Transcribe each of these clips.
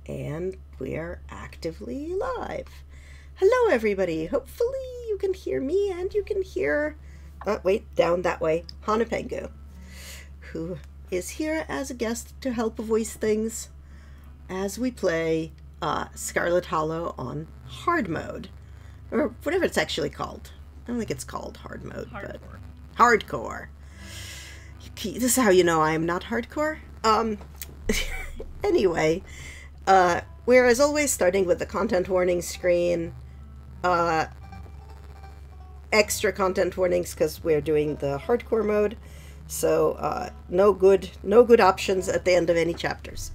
And we're actively live. Hello, everybody. Hopefully you can hear me and you can hear, wait, down that way, Hanapengu, who is here as a guest to help voice things as we play Scarlet Hollow on hard mode, or whatever it's actually called. I don't think it's called hard mode, Hardcore. But hardcore. This is how you know I am not hardcore. Anyway, we're as always starting with the content warning screen. Extra content warnings because we're doing the hardcore mode. So no good options at the end of any chapters.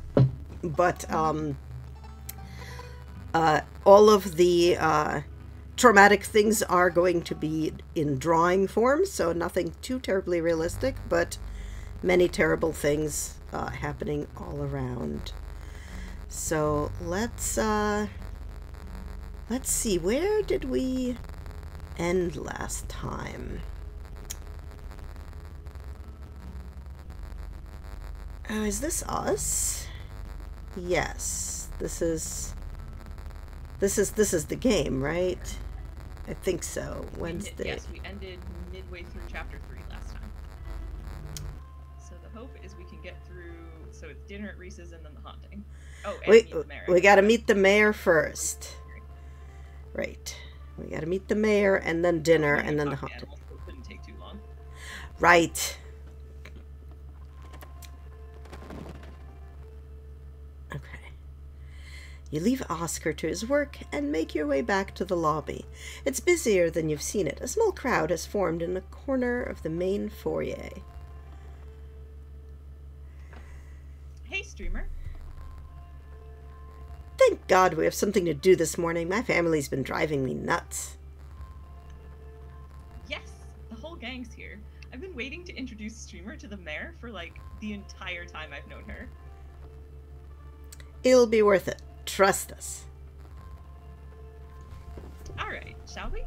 But all of the traumatic things are going to be in drawing form, so nothing too terribly realistic, but many terrible things happening all around. So let's see, where did we end last time? Oh, is this us? Yes, this is the game, right? I think so. Wednesday. Yes, we ended midway through chapter 3 last time. So the hope is we can get through. So it's dinner at Reese's and then the haunting. Oh, and meet the mayor. We gotta meet the mayor first. Right. We gotta meet the mayor and then dinner and then the haunting. Animals, so it couldn't take too long. Right. Okay. You leave Oscar to his work and make your way back to the lobby. It's busier than you've seen it. A small crowd has formed in a corner of the main foyer. Hey, streamer. Thank God we have something to do this morning. My family's been driving me nuts. Yes, the whole gang's here. I've been waiting to introduce Streamer to the mayor for like the entire time I've known her. It'll be worth it. Trust us. Alright, shall we?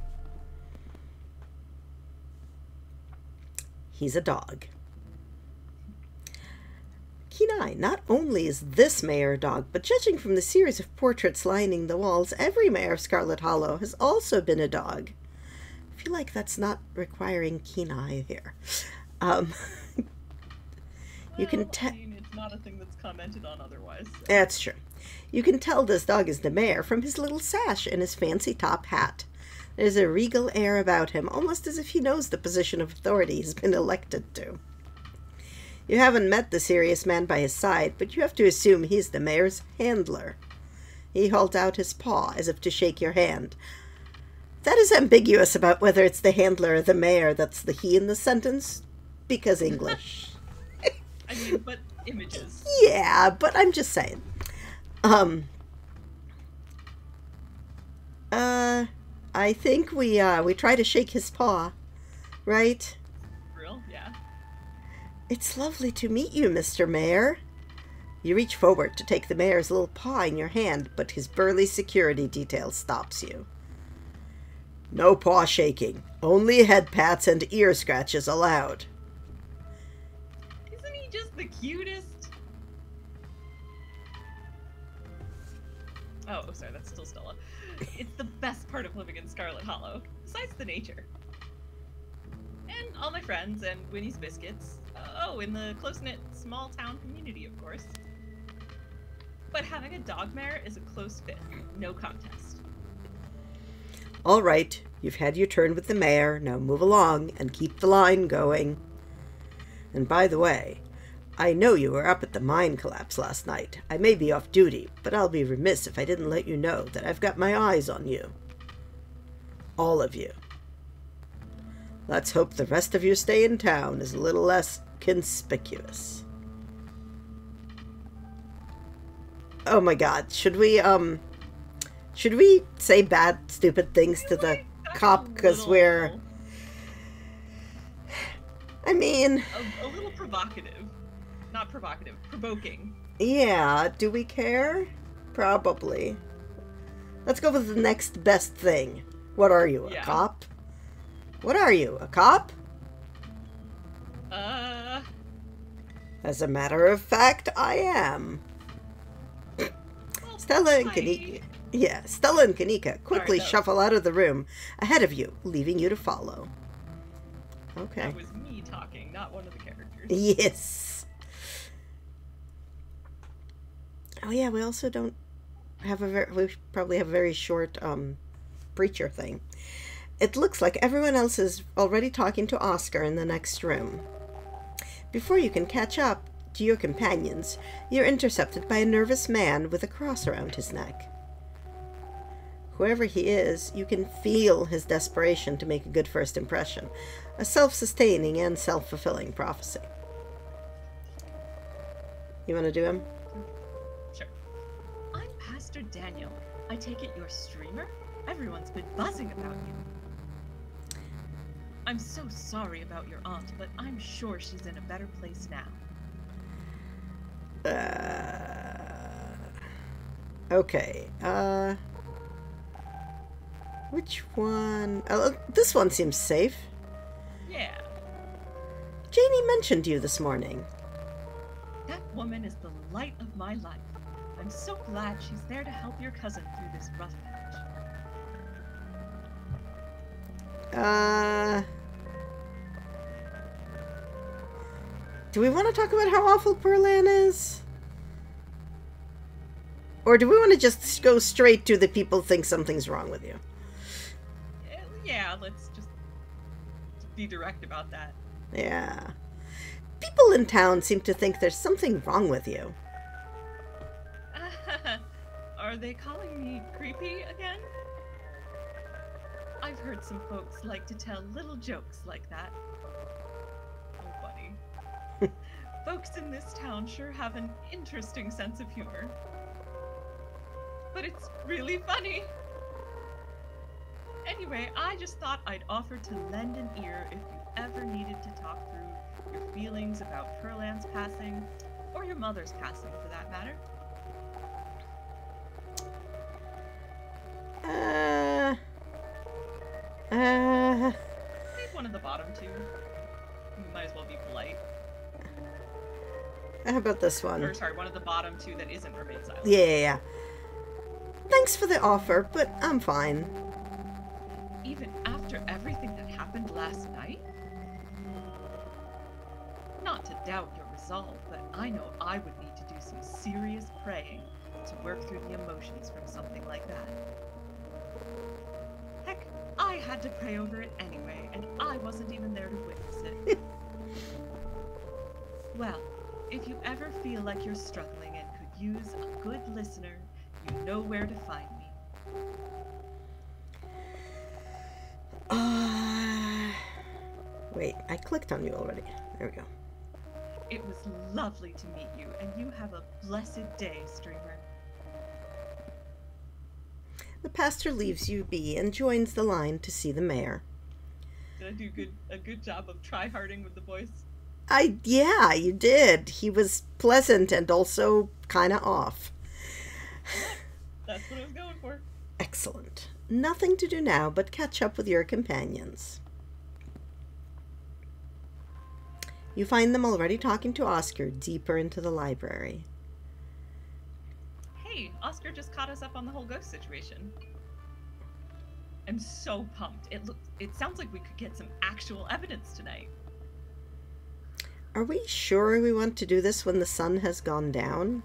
He's a dog. Kenai, not only is this mayor a dog, but judging from the series of portraits lining the walls, every mayor of Scarlet Hollow has also been a dog. I feel like that's not requiring Kenai here. You can tell. I mean, it's not a thing that's commented on otherwise. So. That's true. You can tell this dog is the mayor from his little sash and his fancy top hat. There's a regal air about him, almost as if he knows the position of authority he's been elected to. You haven't met the serious man by his side, but you have to assume he's the mayor's handler. He holds out his paw as if to shake your hand. That is ambiguous about whether it's the handler or the mayor that's the he in the sentence, because English. I mean, but images. Yeah, but I'm just saying. I think we try to shake his paw, right? Real? Yeah. It's lovely to meet you, Mr. Mayor. You reach forward to take the mayor's little paw in your hand, but his burly security detail stops you. No paw shaking. Only head pats and ear scratches allowed. Isn't he just the cutest? Oh, sorry, that's still Stella. It's the best part of living in Scarlet Hollow, besides the nature. And all my friends, and Winnie's Biscuits. Oh, in the close-knit, small-town community, of course. But having a dog mare is a close fit, no contest. All right, you've had your turn with the mayor. Now move along and keep the line going. And by the way, I know you were up at the mine collapse last night. I may be off duty, but I'll be remiss if I didn't let you know that I've got my eyes on you. All of you. Let's hope the rest of your stay in town is a little less conspicuous. Oh my God, should we say bad, stupid things to the cop because we're... I mean... A little provocative. Not provocative, provoking. Yeah, do we care? Probably. Let's go with the next best thing. What are you, a cop? What are you, a cop? As a matter of fact, I am. Well, Stella and Hi. Kanika. Yeah, Stella and Kanika quickly Sorry, shuffle out of the room ahead of you, leaving you to follow. Okay. That was me talking, not one of the characters. Yes. Oh yeah, we also don't have we probably have a very short preacher thing. It looks like everyone else is already talking to Oscar in the next room. Before you can catch up to your companions, you're intercepted by a nervous man with a cross around his neck. Whoever he is, you can feel his desperation to make a good first impression, a self-sustaining and self-fulfilling prophecy. You want to do him? Sure. I'm Pastor Daniel. I take it you're a streamer? Everyone's been buzzing about you. I'm so sorry about your aunt, but I'm sure she's in a better place now. Okay. Which one? This one seems safe. Yeah. Janie mentioned you this morning. That woman is the light of my life. I'm so glad she's there to help your cousin through this rough patch. Do we want to talk about how awful Perlan is? Or do we want to just go straight to the people think something's wrong with you? Yeah, let's just be direct about that. Yeah. People in town seem to think there's something wrong with you. Are they calling me creepy again? I've heard some folks like to tell little jokes like that. Oh, buddy. Folks in this town sure have an interesting sense of humor. But it's really funny. Anyway, I just thought I'd offer to lend an ear if you ever needed to talk through your feelings about Perlan's passing, or your mother's passing for that matter. Leave one of the bottom two. You might as well be polite. How about this one? Or sorry, one of the bottom two that isn't remain silent. Yeah. Thanks for the offer, but I'm fine. Even after everything that happened last night? Not to doubt your resolve, but I know I would need to do some serious praying to work through the emotions from something like that. Heck, I had to pray over it anyway, and I wasn't even there to witness it. Well, if you ever feel like you're struggling and could use a good listener, you know where to find me. Wait, I clicked on you already. There we go. It was lovely to meet you, and you have a blessed day, streamer. The pastor leaves you be and joins the line to see the mayor. Did I do a good job of try-harding with the voice? Yeah, you did. He was pleasant and also kind of off. That's what I was going for. Excellent. Nothing to do now but catch up with your companions. You find them already talking to Oscar deeper into the library. Hey, Oscar just caught us up on the whole ghost situation. I'm so pumped. It sounds like we could get some actual evidence tonight. Are we sure we want to do this when the sun has gone down?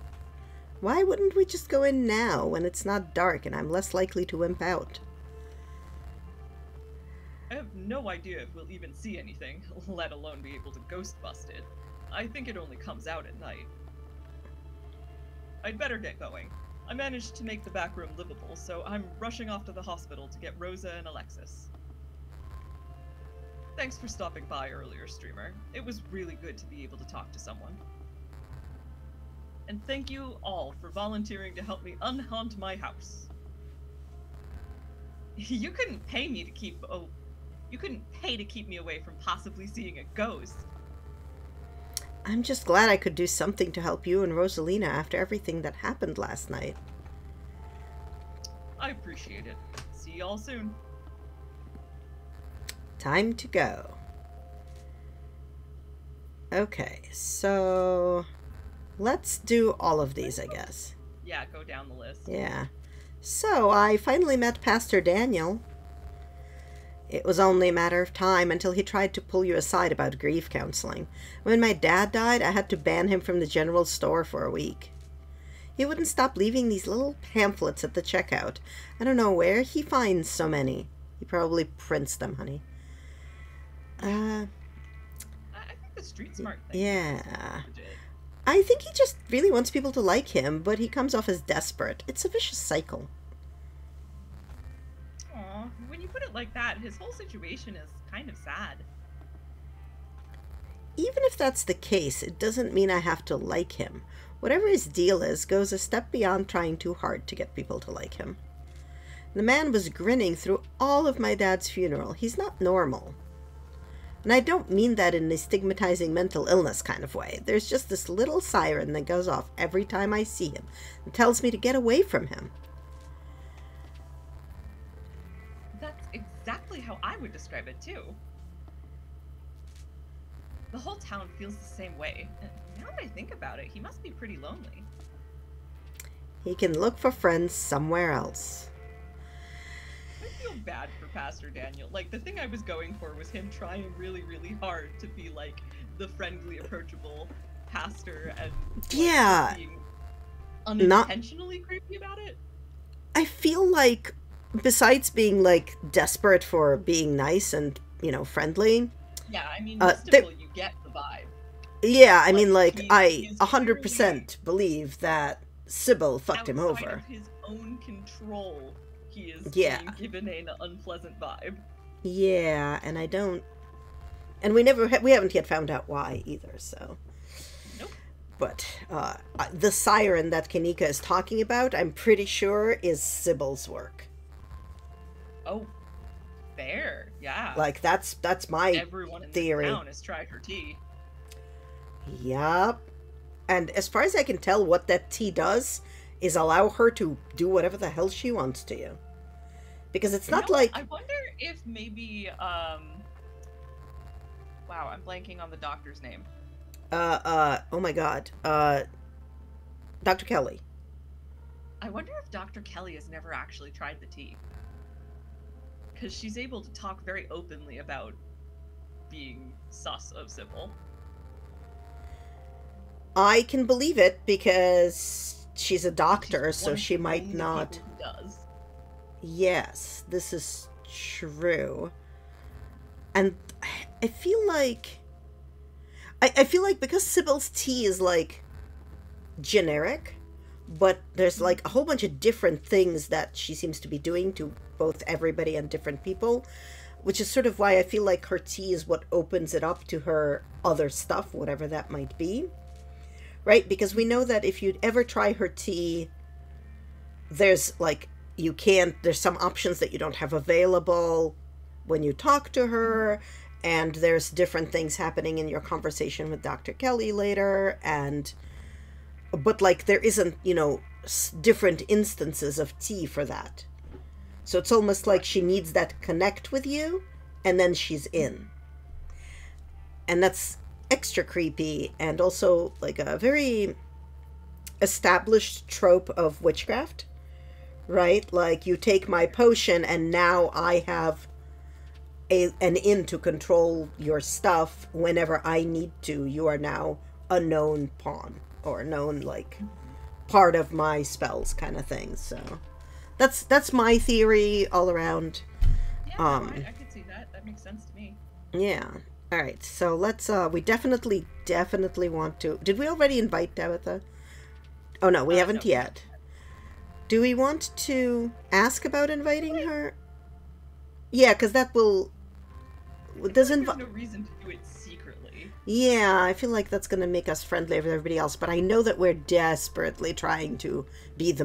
Why wouldn't we just go in now when it's not dark and I'm less likely to wimp out? I have no idea if we'll even see anything, let alone be able to ghost bust it. I think it only comes out at night. I'd better get going. I managed to make the back room livable, so I'm rushing off to the hospital to get Rosa and Alexis. Thanks for stopping by earlier, streamer. It was really good to be able to talk to someone. And thank you all for volunteering to help me unhaunt my house. You couldn't pay me to keep... Oh, you couldn't pay to keep me away from possibly seeing a ghost. I'm just glad I could do something to help you and Rosalina after everything that happened last night. I appreciate it. See y'all soon. Time to go. Okay, so let's do all of these, I guess. Yeah, go down the list. Yeah. So, I finally met Pastor Daniel. It was only a matter of time until he tried to pull you aside about grief counseling. When my dad died, I had to ban him from the general store for a week. He wouldn't stop leaving these little pamphlets at the checkout. I don't know where he finds so many. He probably prints them, honey. I think the street smart thing. Yeah. Is legit. I think he just really wants people to like him, but he comes off as desperate. It's a vicious cycle. Aw, when you put it like that, his whole situation is kind of sad. Even if that's the case, it doesn't mean I have to like him. Whatever his deal is goes a step beyond trying too hard to get people to like him. The man was grinning through all of my dad's funeral. He's not normal. And I don't mean that in a stigmatizing mental illness kind of way. There's just this little siren that goes off every time I see him and tells me to get away from him. That's exactly how I would describe it, too. The whole town feels the same way. And now that I think about it, he must be pretty lonely. He can look for friends somewhere else. I feel bad for Pastor Daniel. Like, the thing I was going for was him trying really, really hard to be, like, the friendly, approachable pastor and like, Yeah. being unintentionally creepy about it. I feel like, besides being, like, desperate for being nice and, you know, friendly... Yeah, I mean, mystical, you get the vibe. Yeah, I mean, like, he's I 100% believe that Sybil fucked him outside over. of his own control, he is Yeah. being given an unpleasant vibe. Yeah, and I don't... And we haven't yet found out why either, so... Nope. But, the siren that Kanika is talking about, I'm pretty sure is Sybil's work. Oh, fair, yeah. Like, that's my Everyone in theory. this town has tried her tea. Yup. And as far as I can tell, what that tea does is allow her to do whatever the hell she wants to you. Because it's not like... I wonder if maybe, wow, I'm blanking on the doctor's name. oh my god. Dr. Kelly. I wonder if Dr. Kelly has never actually tried the tea. Because she's able to talk very openly about being sus of Sybil. I can believe it because she's a doctor, She's so one of she the might only not... people who does. Yes, this is true. And I feel like... I feel like because Sybil's tea is, like, generic, but there's, like, a whole bunch of different things that she seems to be doing to both everybody and different people, which is sort of why I feel like her tea is what opens it up to her other stuff, whatever that might be. Right? Because we know that if you'd ever try her tea, there's, like, there's some options that you don't have available when you talk to her, and there's different things happening in your conversation with Dr. Kelly later, but, like, there isn't, you know, different instances of tea for that. So it's almost like she needs that connect with you, and then she's in. And that's extra creepy, and also, like, a very established trope of witchcraft, right? Like, you take my potion, and now I have an in to control your stuff whenever I need to. You are now a known pawn, or a known, like, part of my spells kind of thing, so... That's my theory all around. Yeah, no, I could see that. That makes sense to me. Yeah. All right. So let's. We definitely want to. Did we already invite Tabitha? Oh no, we haven't yet. Do we want to ask about inviting her? Yeah, because that will. There's no reason to do it secretly. Yeah, I feel like that's going to make us friendly with everybody else, but I know that we're desperately trying to be the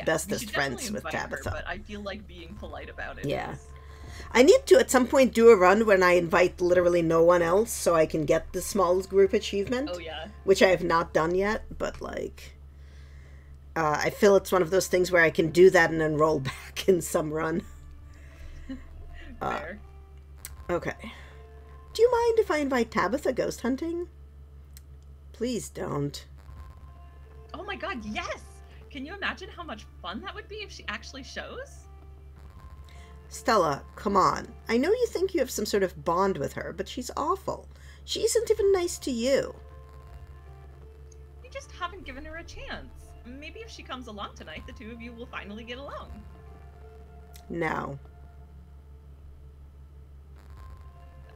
bestest friends with Tabitha. Her, but I feel like being polite about it. Yeah. I need to, at some point, do a run when I invite literally no one else so I can get the small group achievement. Oh, yeah. Which I have not done yet, but, like... I feel it's one of those things where I can do that and then roll back in some run. Fair. Okay. Do you mind if I invite Tabitha ghost hunting? Please don't. Oh my god, yes! Can you imagine how much fun that would be if she actually shows? Stella, come on. I know you think you have some sort of bond with her, but she's awful. She isn't even nice to you. You just haven't given her a chance. Maybe if she comes along tonight, the two of you will finally get along. No.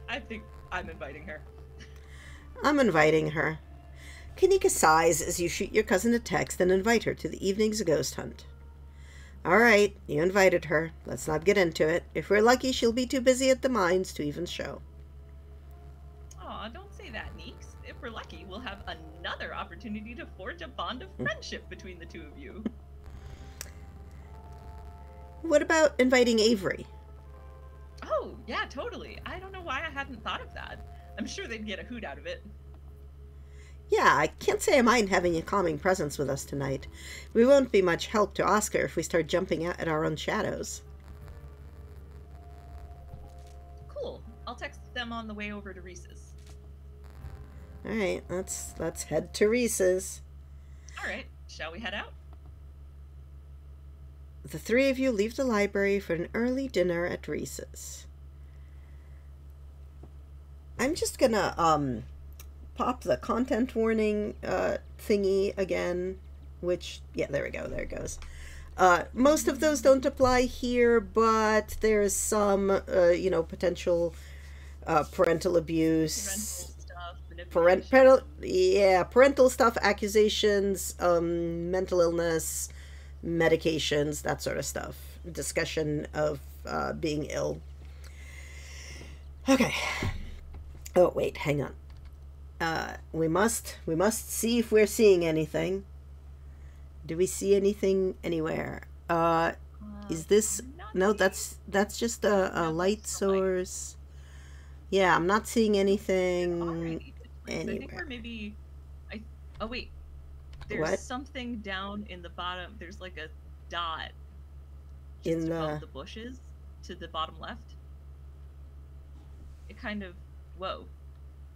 I think I'm inviting her. I'm inviting her. Kanika sighs as you shoot your cousin a text and invite her to the evening's ghost hunt. All right, you invited her. Let's not get into it. If we're lucky, she'll be too busy at the mines to even show. Aw, don't say that, Neeks. If we're lucky, we'll have another opportunity to forge a bond of friendship between the two of you. What about inviting Avery? Oh, yeah, totally. I don't know why I hadn't thought of that. I'm sure they'd get a hoot out of it. Yeah, I can't say I mind having a calming presence with us tonight. We won't be much help to Oscar if we start jumping out at our own shadows. Cool. I'll text them on the way over to Reese's. Alright, let's head to Reese's. Alright, shall we head out? The three of you leave the library for an early dinner at Reese's. I'm just gonna, pop the content warning thingy again, which, yeah, there we go, there it goes. Most of those don't apply here, but there's some, potential parental abuse. Parental stuff, accusations, mental illness, medications, that sort of stuff. Discussion of being ill. Okay. Oh, wait, hang on. We must see if we're seeing anything. Do we see anything anywhere? Is this... No, that's just a light source. Yeah, I'm not seeing anything anywhere. I think we're maybe... Oh, wait. There's What? something down in the bottom. There's like a dot In just the... above the bushes to the bottom left. It kind of... Whoa.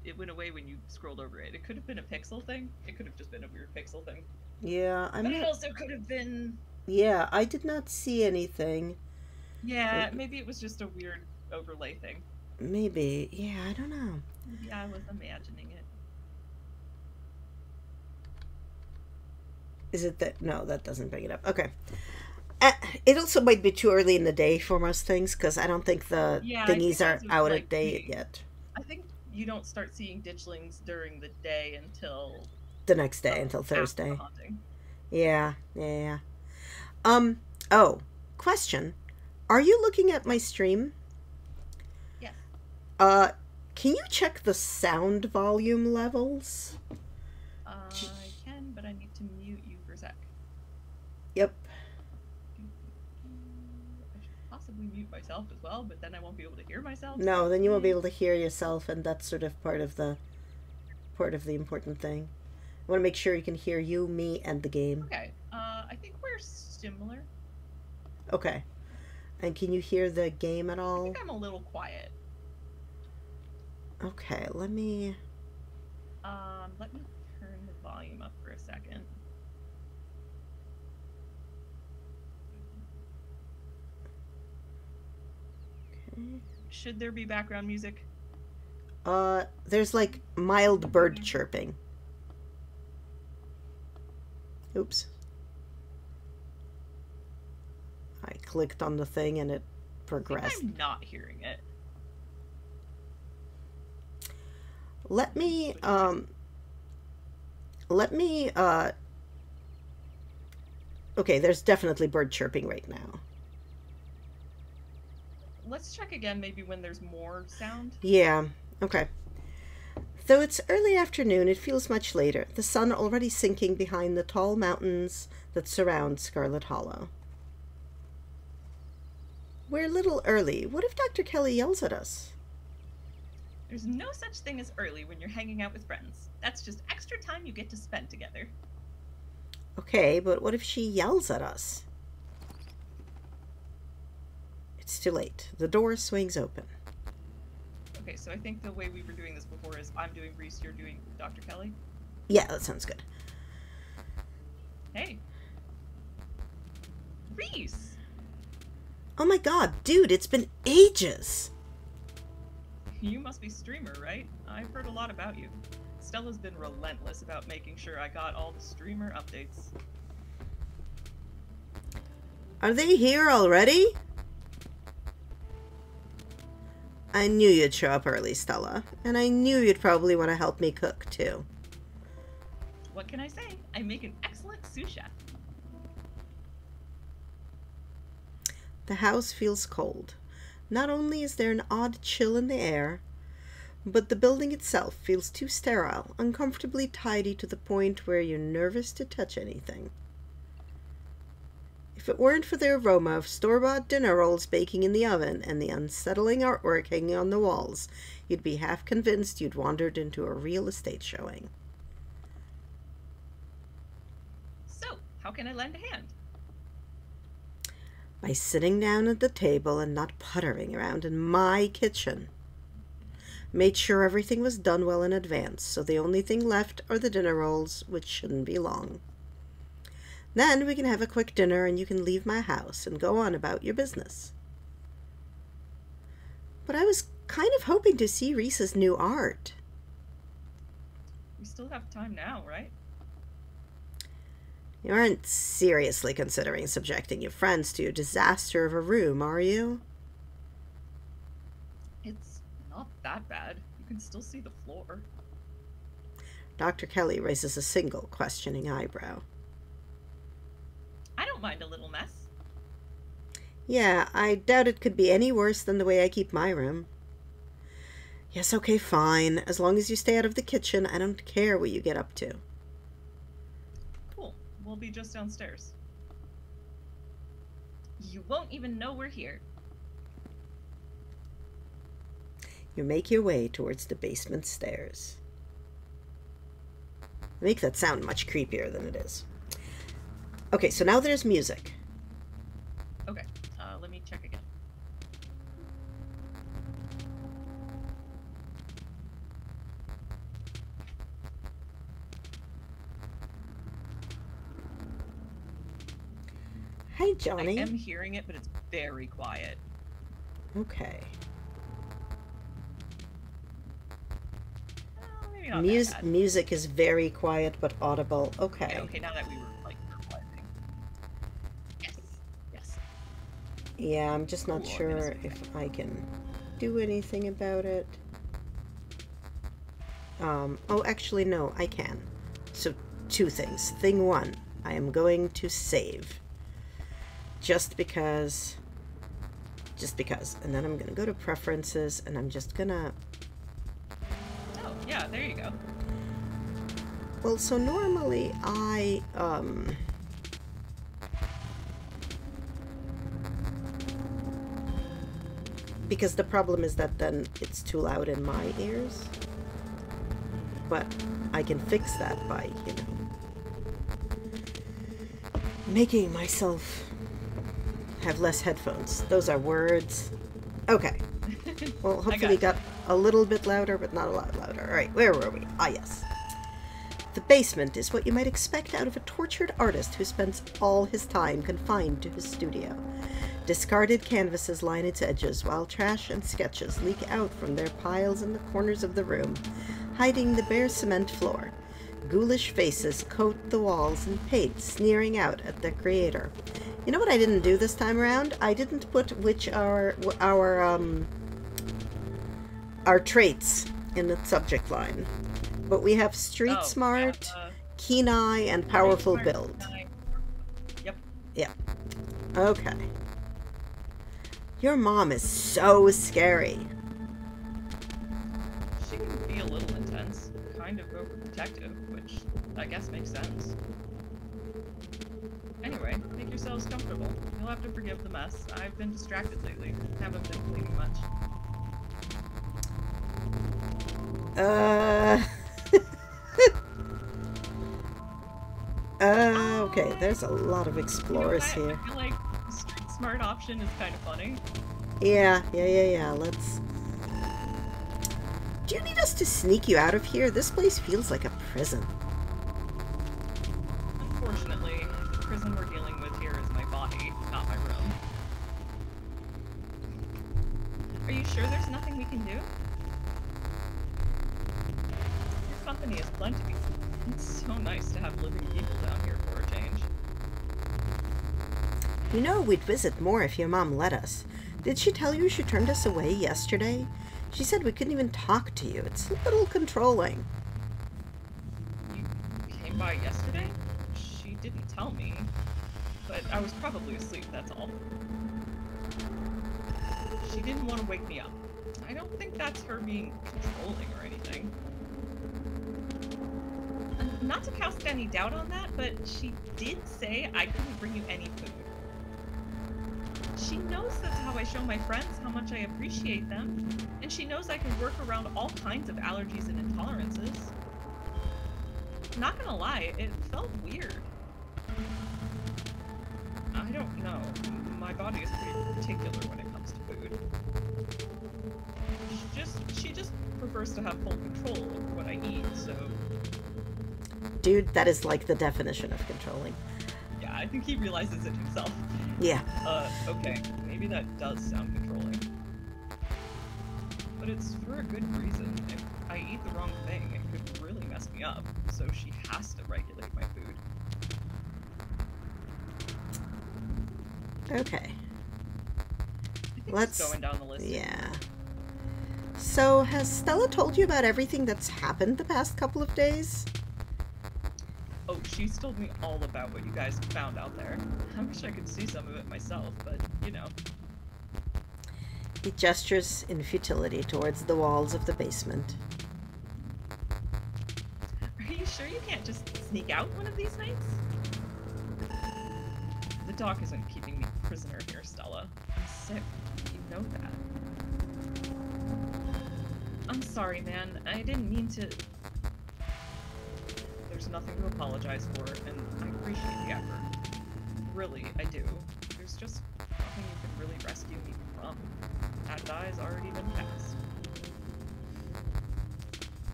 It went away when you scrolled over it. It could have been a pixel thing. It could have just been a weird pixel thing. Yeah, But it also could have been... Yeah, I did not see anything. Yeah, maybe it was just a weird overlay thing. Maybe. Yeah, I don't know. Maybe I was imagining it. Is it that? No, that doesn't bring it up. Okay. It also might be too early in the day for most things, because I don't think the thingies are out of date yet. I think you don't start seeing ditchlings during the day until... The next day, until Thursday. Yeah. Oh, question. Are you looking at my stream? Yes. Can you check the sound volume levels? I can, but I need to mute you for a sec. Yep. I should possibly mute myself as well, but then I won't be able to hear myself. No, then you won't be able to hear yourself, and that's sort of part of the important thing. I want to make sure you can hear you, me, and the game. Okay. I think we're similar. Okay. And can you hear the game at all? I think I'm a little quiet. Okay, let me turn the volume up for a second. Okay. Should there be background music? There's like mild bird chirping. Oops. I clicked on the thing and it progressed. I'm not hearing it. Let me, okay, there's definitely bird chirping right now. Let's check again maybe when there's more sound. Yeah, okay. Though it's early afternoon, it feels much later, the sun already sinking behind the tall mountains that surround Scarlet Hollow. We're a little early. What if Dr. Kelly yells at us? There's no such thing as early when you're hanging out with friends. That's just extra time you get to spend together. Okay, but what if she yells at us? It's too late. The door swings open. Okay, so I think the way we were doing this before is I'm doing Reese, you're doing Dr. Kelly. Yeah, that sounds good. Hey. Reese! Oh my god, dude, it's been ages! You must be streamer, right? I've heard a lot about you. Stella's been relentless about making sure I got all the streamer updates. Are they here already? I knew you'd show up early, Stella. And I knew you'd probably want to help me cook, too. What can I say? I make an excellent sous chef. The house feels cold. Not only is there an odd chill in the air, but the building itself feels too sterile, uncomfortably tidy to the point where you're nervous to touch anything. If it weren't for the aroma of store-bought dinner rolls baking in the oven and the unsettling artwork hanging on the walls, you'd be half convinced you'd wandered into a real estate showing. So, how can I lend a hand? By sitting down at the table and not puttering around in my kitchen. Made sure everything was done well in advance, so the only thing left are the dinner rolls, which shouldn't be long. Then we can have a quick dinner and you can leave my house and go on about your business. But I was kind of hoping to see Reese's new art. We still have time now, right? You aren't seriously considering subjecting your friends to a disaster of a room, are you? It's not that bad. You can still see the floor. Dr. Kelly raises a single questioning eyebrow. I don't mind a little mess. Yeah, I doubt it could be any worse than the way I keep my room. Yes, okay, fine. As long as you stay out of the kitchen, I don't care what you get up to. Cool. We'll be just downstairs. You won't even know we're here. You make your way towards the basement stairs. Make that sound much creepier than it is. Okay, so now there's music. Okay, let me check again. Hi, Johnny. I am hearing it, but it's very quiet. Okay. Maybe not that bad. Music is very quiet but audible. Okay. Okay, now that we were like verbalizing. Yes. Yeah, I'm just not Ooh, sure if I can do anything about it. Oh, actually, no, I can. So, two things. Thing one, I am going to save. Just because. And then I'm going to go to preferences, and I'm just going to... Oh, yeah, there you go. Well, so normally I, because the problem is that then it's too loud in my ears. But I can fix that by, you know, making myself have less headphones. Those are words. Okay. Well, hopefully it got a little bit louder, but not a lot louder. All right, where were we? Ah, yes. The basement is what you might expect out of a tortured artist who spends all his time confined to his studio. Discarded canvases line its edges, while trash and sketches leak out from their piles in the corners of the room, hiding the bare cement floor. Ghoulish faces coat the walls in paint, sneering out at their creator. You know what I didn't do this time around? I didn't put which are our traits in the subject line. But we have street smart, keen eye, and powerful build. Yep. Yeah. Okay. Your mom is so scary. She can be a little intense, kind of overprotective, which I guess makes sense. Anyway, make yourselves comfortable. You'll have to forgive the mess. I've been distracted lately. Haven't been cleaning much. Okay, there's a lot of explorers here. I feel like the street smart option is kind of funny. Yeah, let's... Do you need us to sneak you out of here? This place feels like a prison. Unfortunately, the prison we're dealing with here is my body, not can do? Your company is plenty. It's so nice to have living people down here for a change. You know we'd visit more if your mom let us. Did she tell you she turned us away yesterday? She said we couldn't even talk to you. It's a little controlling. You came by yesterday? She didn't tell me. But I was probably asleep, that's all. She didn't want to wake me up. I don't think that's her being controlling or anything. Not to cast any doubt on that, but she did say I couldn't bring you any food. She knows that's how I show my friends how much I appreciate them, and she knows I can work around all kinds of allergies and intolerances. Not gonna lie, it felt weird. I don't know. My body is pretty particular when it comes to food. She just prefers to have full control over what I eat, so... Dude, that is like the definition of controlling. Yeah, I think he realizes it himself. Yeah. Okay. Maybe that does sound controlling. But it's for a good reason. If I eat the wrong thing, it could really mess me up. So she has to regulate my food. Okay. I think Let's... just going down the list. Yeah. So, has Stella told you about everything that's happened the past couple of days? Oh, she's told me all about what you guys found out there. I wish I could see some of it myself, but, you know. He gestures in futility towards the walls of the basement. Are you sure you can't just sneak out one of these nights? The doc isn't keeping me prisoner here, Stella. I'm sick. You know that. I'm sorry, man. I didn't mean to... There's nothing to apologize for, and I appreciate the effort. Really, I do. There's just nothing you can really rescue me from. That die's already been passed.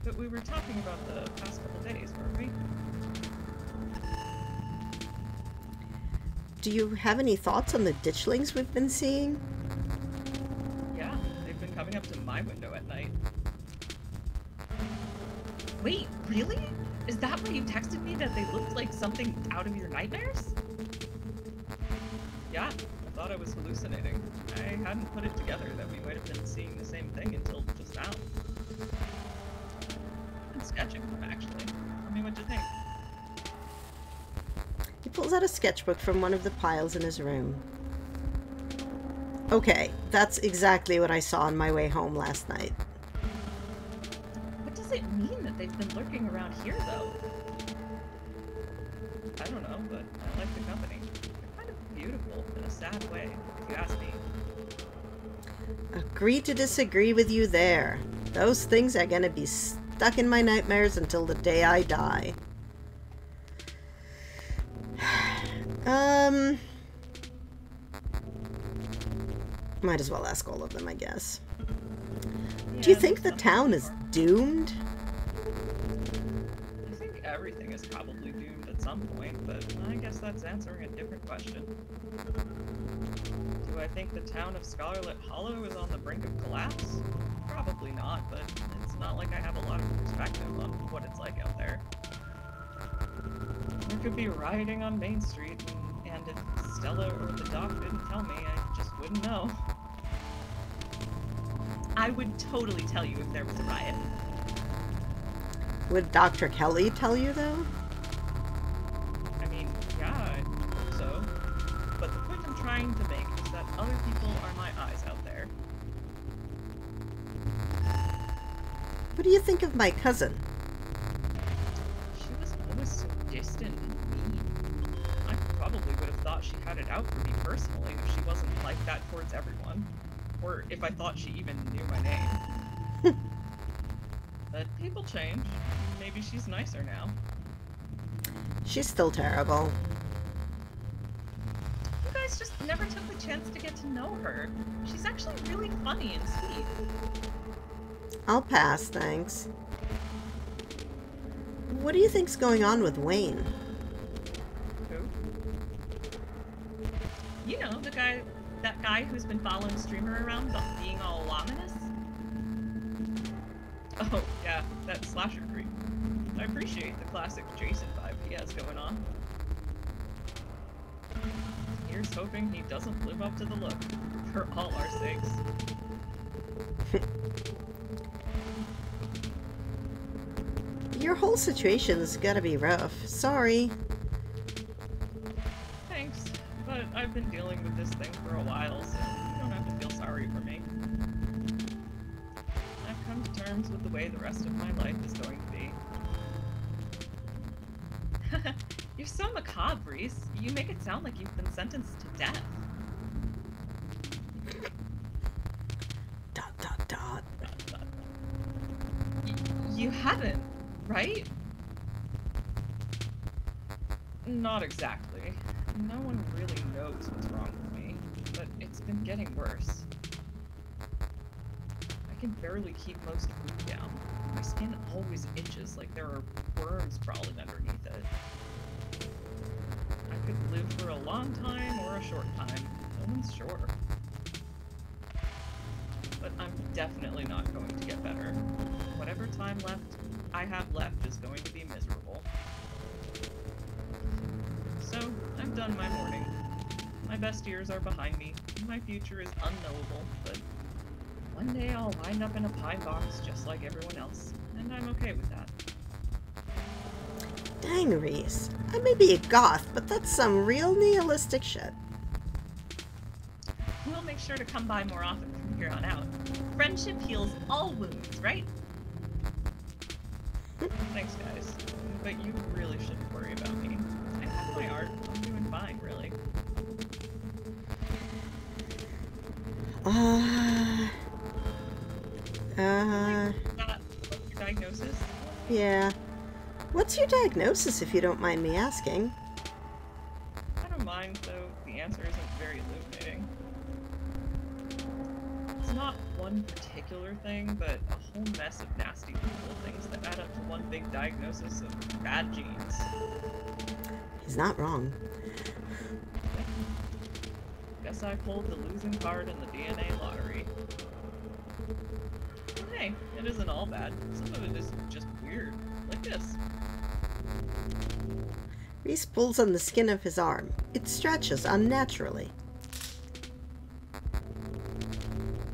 But we were talking about the past couple days, weren't we? Do you have any thoughts on the ditchlings we've been seeing? Yeah, they've been coming up to my window at night. Wait, really? Is that why you texted me that they looked like something out of your nightmares? Yeah, I thought I was hallucinating. I hadn't put it together that we might have been seeing the same thing until just now. I'm sketching them, actually. Tell me what you think. He pulls out a sketchbook from one of the piles in his room. Okay, that's exactly what I saw on my way home last night. What does it mean that they've been lurking around here, though? I don't know, but I like the company. They're kind of beautiful in a sad way, if you ask me. Agree to disagree with you there. Those things are gonna be stuck in my nightmares until the day I die. Might as well ask all of them, I guess. Yeah, Do you think the town is doomed? I think everything is probably doomed at some point, but I guess that's answering a different question. Do I think the town of Scarlet Hollow is on the brink of collapse? Probably not, but it's not like I have a lot of perspective on what it's like out there. There could be rioting on Main Street, and if Stella or the doc didn't tell me, I just wouldn't know. I would totally tell you if there was a riot. Would Dr. Kelly tell you, though? I mean, yeah, I hope so. But the point I'm trying to make is that other people are my eyes out there. What do you think of my cousin? She was always so distant and mean. I probably would have thought she had it out for me personally if she wasn't like that towards everyone. Or if I thought she even knew my name. But people change. Maybe she's nicer now. She's still terrible. You guys just never took the chance to get to know her. She's actually really funny and sweet. I'll pass, thanks. What do you think's going on with Wayne? Who? You know, that guy who's been following Streamer around being all ominous? Oh, yeah, that slasher creep. I appreciate the classic Jason vibe he has going on. Here's hoping he doesn't live up to the look, for all our sakes. Your whole situation's gotta be rough. Sorry. Thanks, but I've been dealing with this thing for a while, so you don't have to feel sorry for me. I've come to terms with the way the rest of my life is going to be. You're so macabre, Reese. You make it sound like you've been sentenced to death. Dot, dot, dot. You haven't, right? Not exactly. No one really knows what's wrong with me, but it's been getting worse. I can barely keep most food down. My skin always itches like there are worms crawling underneath it. I could live for a long time or a short time. No one's sure. But I'm definitely not going to get better. Whatever time I have left is going to be miserable. So, I've done my mourning. My best years are behind me. My future is unknowable, but one day I'll wind up in a pine box just like everyone else, and I'm okay with that. Dang, Reese. I may be a goth, but that's some real nihilistic shit. We'll make sure to come by more often from here on out. Friendship heals all wounds, right? Thanks, guys. But you really shouldn't worry about me. I have my art. I'm doing fine, really. Your diagnosis? Yeah. What's your diagnosis, if you don't mind me asking? I don't mind, though the answer isn't very illuminating. It's not one particular thing, but a whole mess of nasty little things that add up to one big diagnosis of bad genes. He's not wrong. Guess I pulled the losing card in the DNA lottery. Hey, it isn't all bad. Some of it is just weird. Like this. Reese pulls on the skin of his arm. It stretches unnaturally.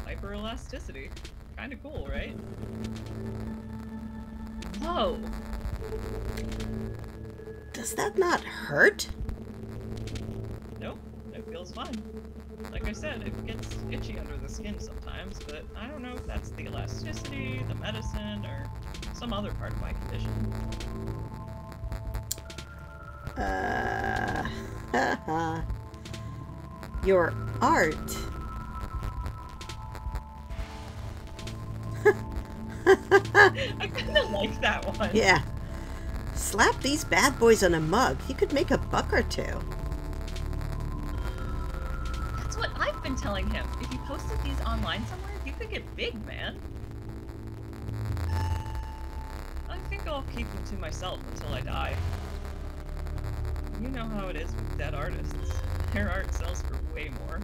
Hyperelasticity. Kinda cool, right? Whoa! Does that not hurt? Nope, it feels fine. Like I said, it gets itchy under the skin sometimes, but I don't know if that's the elasticity, the medicine, or some other part of my condition. Your art. I kinda like that one. Yeah. Slap these bad boys on a mug. You could make a buck or two. That's what I've been telling him. If you posted these online somewhere, you could get big, man. I think I'll keep them to myself until I die. You know how it is with dead artists. Their art sells for way more.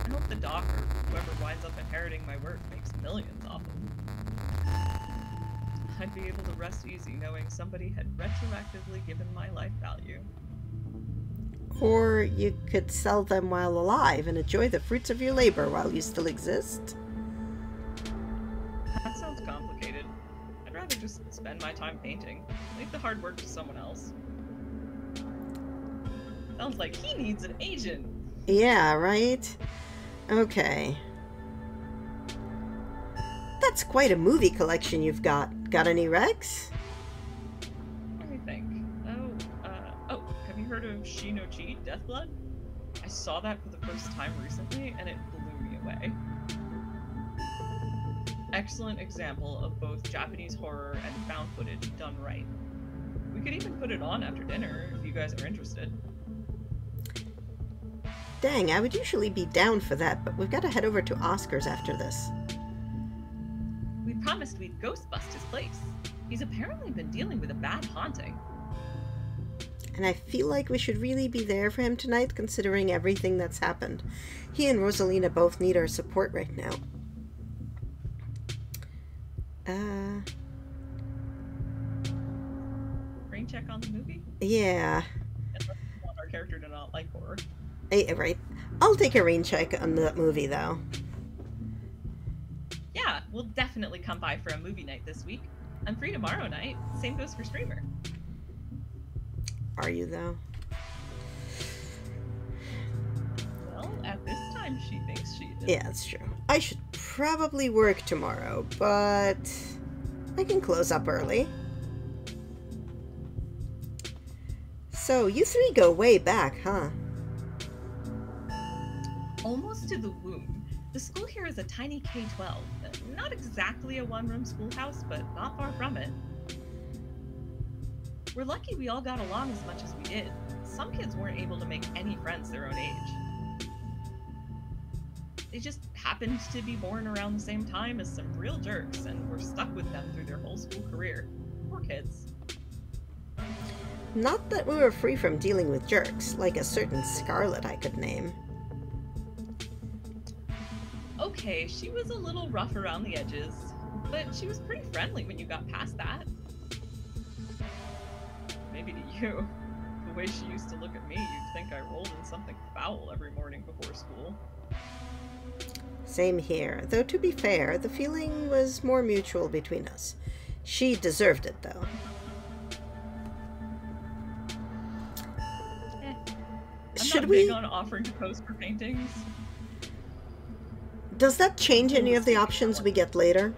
I hope the doc or whoever winds up inheriting my work makes millions off them. I'd be able to rest easy knowing somebody had retroactively given my life value. Or you could sell them while alive and enjoy the fruits of your labor while you still exist. That sounds complicated. I'd rather just spend my time painting. Leave the hard work to someone else. Sounds like he needs an agent. Yeah, right? Okay. That's quite a movie collection you've got. Got any Rex? Let me think. Oh, have you heard of Shino-Chi, Deathblood? I saw that for the first time recently, and it blew me away. Excellent example of both Japanese horror and found footage done right. We could even put it on after dinner if you guys are interested. Dang, I would usually be down for that, but we've got to head over to Oscar's after this. We promised we'd ghost bust his place. He's apparently been dealing with a bad haunting. And I feel like we should really be there for him tonight, considering everything that's happened. He and Rosalina both need our support right now. rain check on the movie? Yeah. Unless you want our character to not like horror. Right. I'll take a rain check on that movie, though. Yeah, we'll definitely come by for a movie night this week. I'm free tomorrow night. Same goes for Streamer. Are you, though? Well, at this time, she thinks she is. Yeah, that's true. I should probably work tomorrow, but I can close up early. So, you three go way back, huh? Almost to the womb. The school here is a tiny K-12. Not exactly a one-room schoolhouse, but not far from it. We're lucky we all got along as much as we did. Some kids weren't able to make any friends their own age. They just happened to be born around the same time as some real jerks, and were stuck with them through their whole school career. Poor kids. Not that we were free from dealing with jerks, like a certain Scarlet I could name. Okay, she was a little rough around the edges, but she was pretty friendly when you got past that. Maybe to you. The way she used to look at me, you'd think I rolled in something foul every morning before school. Same here, though to be fair, the feeling was more mutual between us. She deserved it, though. I'm not big on offering to pose for paintings. Does that change any of the options we get later?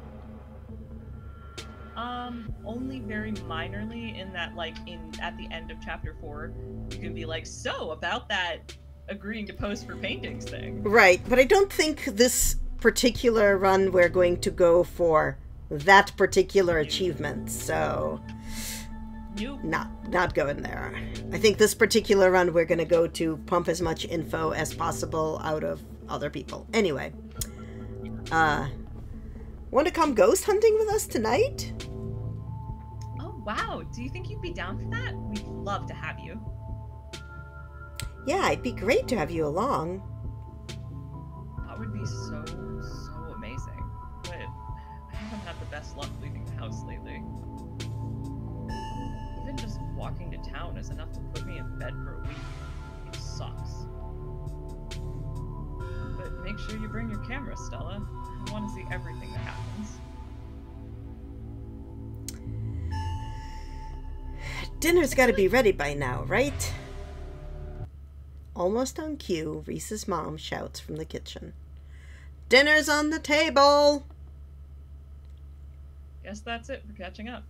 Only very minorly in that, like, at the end of chapter 4, you can be like, so, about that agreeing to pose for paintings thing. Right, but I don't think this particular run we're going to go for that particular achievement, so... Nope. Not going there. I think this particular run we're going to go to pump as much info as possible out of other people. Anyway. Want to come ghost hunting with us tonight? Oh, wow. Do you think you'd be down for that? We'd love to have you. Yeah, it'd be great to have you along. That would be so amazing. But I haven't had the best luck leaving the house lately. Even just walking to town is enough to put me in bed for a week. It sucks. But make sure you bring your camera, Stella. I want to see everything that happens. Dinner's got to be ready by now, right? Almost on cue, Reese's mom shouts from the kitchen. Dinner's on the table! Guess that's it for catching up.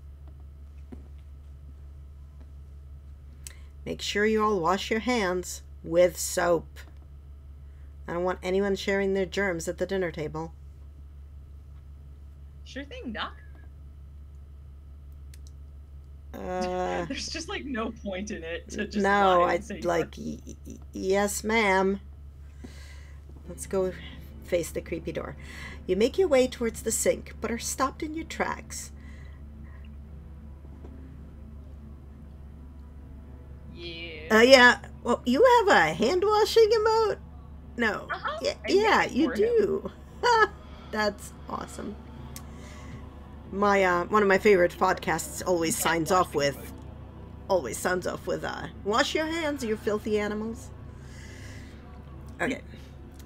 Make sure you all wash your hands with soap. I don't want anyone sharing their germs at the dinner table. Sure thing, Doc. There's just like no point in it to just no, lie and I'd say like, yes, ma'am. Let's go face the creepy door. You make your way towards the sink, but are stopped in your tracks. Yeah. Well, you have a hand washing emote? No. Yeah, you do. That's awesome. My one of my favorite podcasts always signs off with wash your hands, you filthy animals. Okay.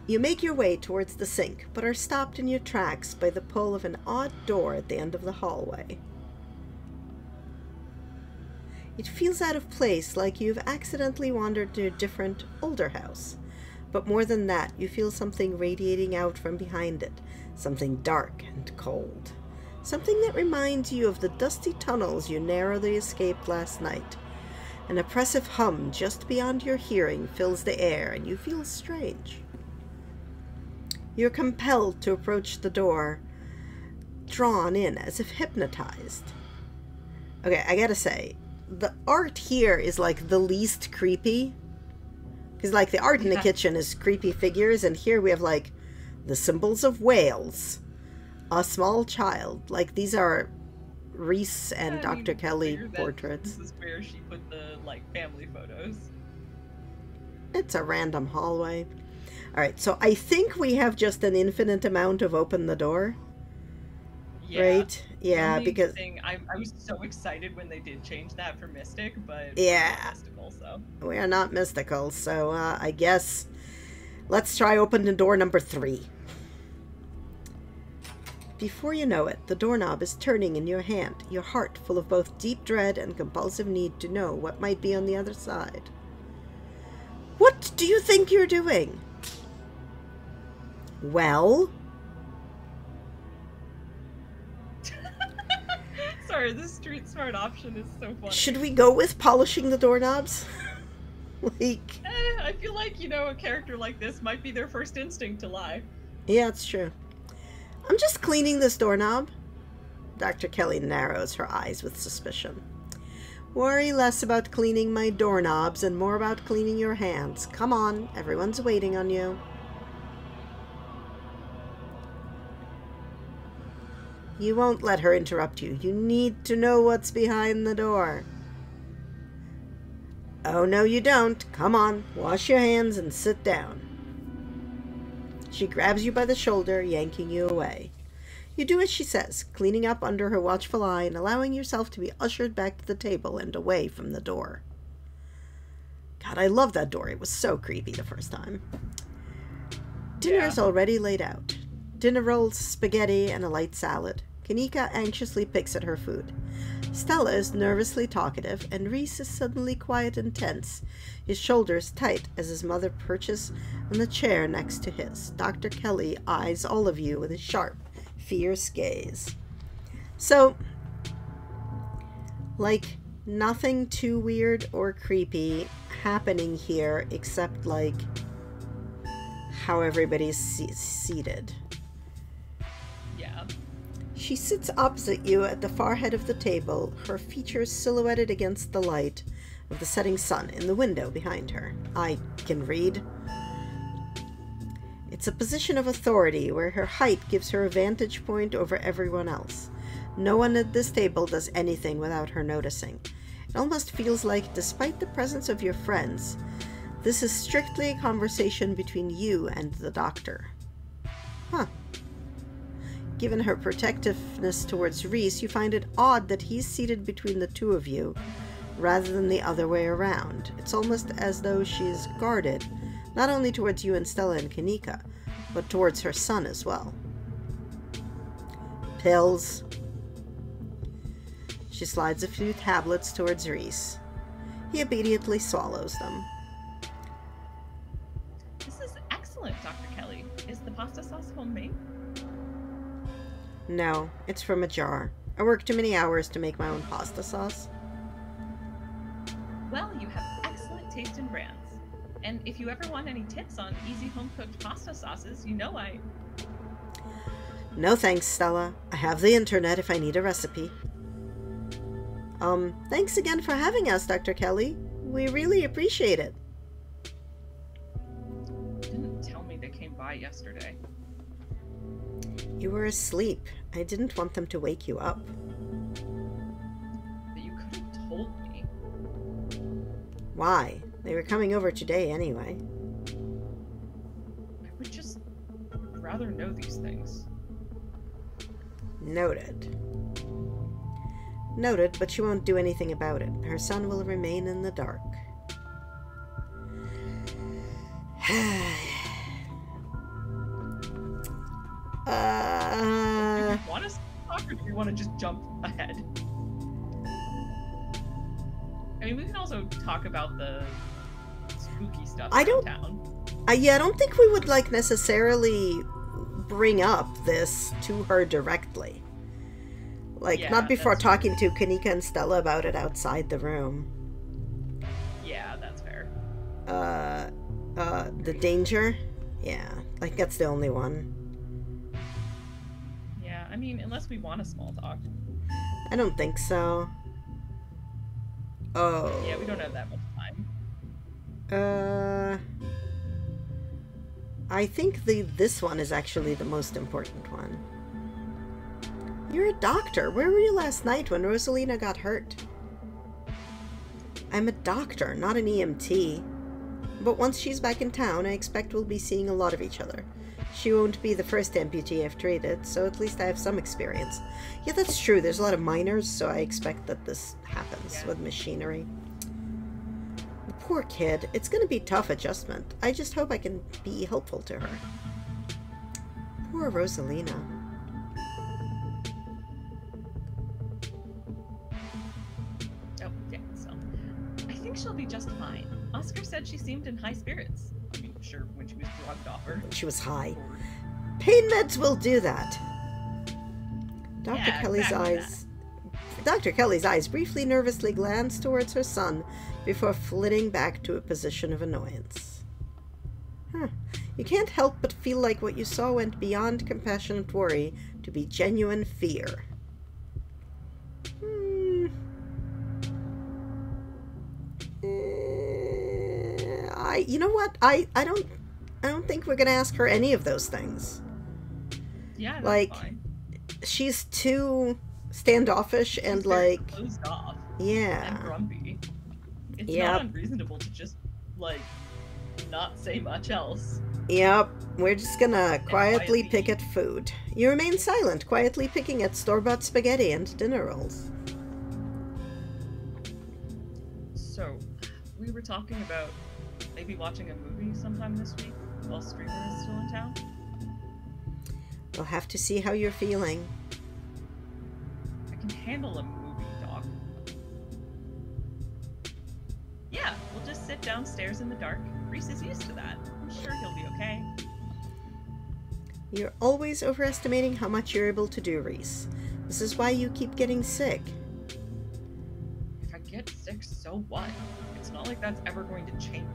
You make your way towards the sink, but are stopped in your tracks by the pull of an odd door at the end of the hallway. It feels out of place, like you've accidentally wandered to a different, older house. But more than that, you feel something radiating out from behind it, something dark and cold. Something that reminds you of the dusty tunnels you narrowly escaped last night. An oppressive hum just beyond your hearing fills the air, and you feel strange. You're compelled to approach the door, drawn in as if hypnotized. Okay, I gotta say, the art here is like the least creepy. Because like the art in the kitchen is creepy figures, and here we have like the symbols of Wales, a small child. Like these are Reese and Dr. Kelly portraits. This is where she put the like family photos. It's a random hallway. Alright, so I think we have just an infinite amount of open the door. Yeah. Right? Yeah, only because... thing I was so excited when they did change that for Mystic, but Yeah. we're not mystical, so. We are not mystical, so I guess let's try opening door number 3. Before you know it, the doorknob is turning in your hand, your heart full of both deep dread and compulsive need to know what might be on the other side. What do you think you're doing? Well? Sorry, this street smart option is so funny. Should we go with polishing the doorknobs? Like... I feel like, a character like this might be their first instinct to lie. Yeah, it's true. I'm just cleaning this doorknob. Dr. Kelly narrows her eyes with suspicion. Worry less about cleaning my doorknobs and more about cleaning your hands. Come on, everyone's waiting on you. You won't let her interrupt you. You need to know what's behind the door. Oh, no, you don't. Come on, wash your hands and sit down. She grabs you by the shoulder, yanking you away. You do as she says, cleaning up under her watchful eye and allowing yourself to be ushered back to the table and away from the door. God, I love that door. It was so creepy the first time. Dinner's already laid out. Dinner rolls, spaghetti, and a light salad. Kanika anxiously picks at her food. Stella is nervously talkative, and Reese is suddenly quiet and tense, his shoulders tight as his mother perches on the chair next to his. Dr. Kelly eyes all of you with a sharp, fierce gaze. So, like, nothing too weird or creepy happening here except, like, how everybody's seated. Yeah. She sits opposite you at the far head of the table, her features silhouetted against the light of the setting sun in the window behind her. I can read. It's a position of authority where her height gives her a vantage point over everyone else. No one at this table does anything without her noticing. It almost feels like, despite the presence of your friends, this is strictly a conversation between you and the doctor. Huh. Given her protectiveness towards Reese, you find it odd that he's seated between the two of you, rather than the other way around. It's almost as though she is guarded, not only towards you and Stella and Kanika, but towards her son as well. Pills. She slides a few tablets towards Reese. He obediently swallows them. This is excellent, Dr. Kelly. Is the pasta sauce homemade? No, it's from a jar. I work too many hours to make my own pasta sauce. Well, you have excellent taste in brands. And if you ever want any tips on easy home-cooked pasta sauces, No thanks, Stella. I have the internet if I need a recipe. Thanks again for having us, Dr. Kelly. We really appreciate it. Didn't tell me they came by yesterday. You were asleep. I didn't want them to wake you up. But you could have told me. Why? They were coming over today anyway. I would just rather know these things. Noted. Noted, but she won't do anything about it. Her son will remain in the dark. Do you want us to talk, or do you want to just jump ahead? I mean, we can also talk about the spooky stuff around town. Yeah, I don't think we would, like, necessarily bring up this to her directly. Like, Yeah, not before that's talking to Kanika and Stella about it outside the room. Yeah, that's fair. The danger? Yeah, like, that's the only one. Yeah, I mean, unless we want a small talk. I don't think so. Oh. Yeah, we don't have that much time. I think this one is actually the most important one. You're a doctor. Where were you last night when Rosalina got hurt? I'm a doctor, not an EMT. But once she's back in town, I expect we'll be seeing a lot of each other. She won't be the first amputee I've treated, so at least I have some experience. Yeah, that's true. There's a lot of minors, so I expect that this happens with machinery. The poor kid. It's going to be a tough adjustment. I just hope I can be helpful to her. Poor Rosalina. Oh, yeah, so. I think she'll be just fine. Oscar said she seemed in high spirits. I mean, sure, when she was drugged off her. She was high. Pain meds will do that. Dr. Kelly's eyes briefly nervously glanced towards her son before flitting back to a position of annoyance. Huh. You can't help but feel like what you saw went beyond compassionate worry to be genuine fear. You know what? I don't think we're gonna ask her any of those things. Yeah, that's like, fine. She's too standoffish and She's very like closed off. Yeah. And grumpy. It's Yep. not unreasonable to just like not say much else. Yep. We're just gonna quietly pick eat. at food. You remain silent, quietly picking at store-bought spaghetti and dinner rolls. So, we were talking about maybe watching a movie sometime this week while Streamer is still in town. We'll have to see how you're feeling. I can handle a movie, Doc. Yeah, we'll just sit downstairs in the dark. Reese is used to that. I'm sure he'll be okay. You're always overestimating how much you're able to do, Reese. This is why you keep getting sick. If I get sick, so what? It's not like that's ever going to change.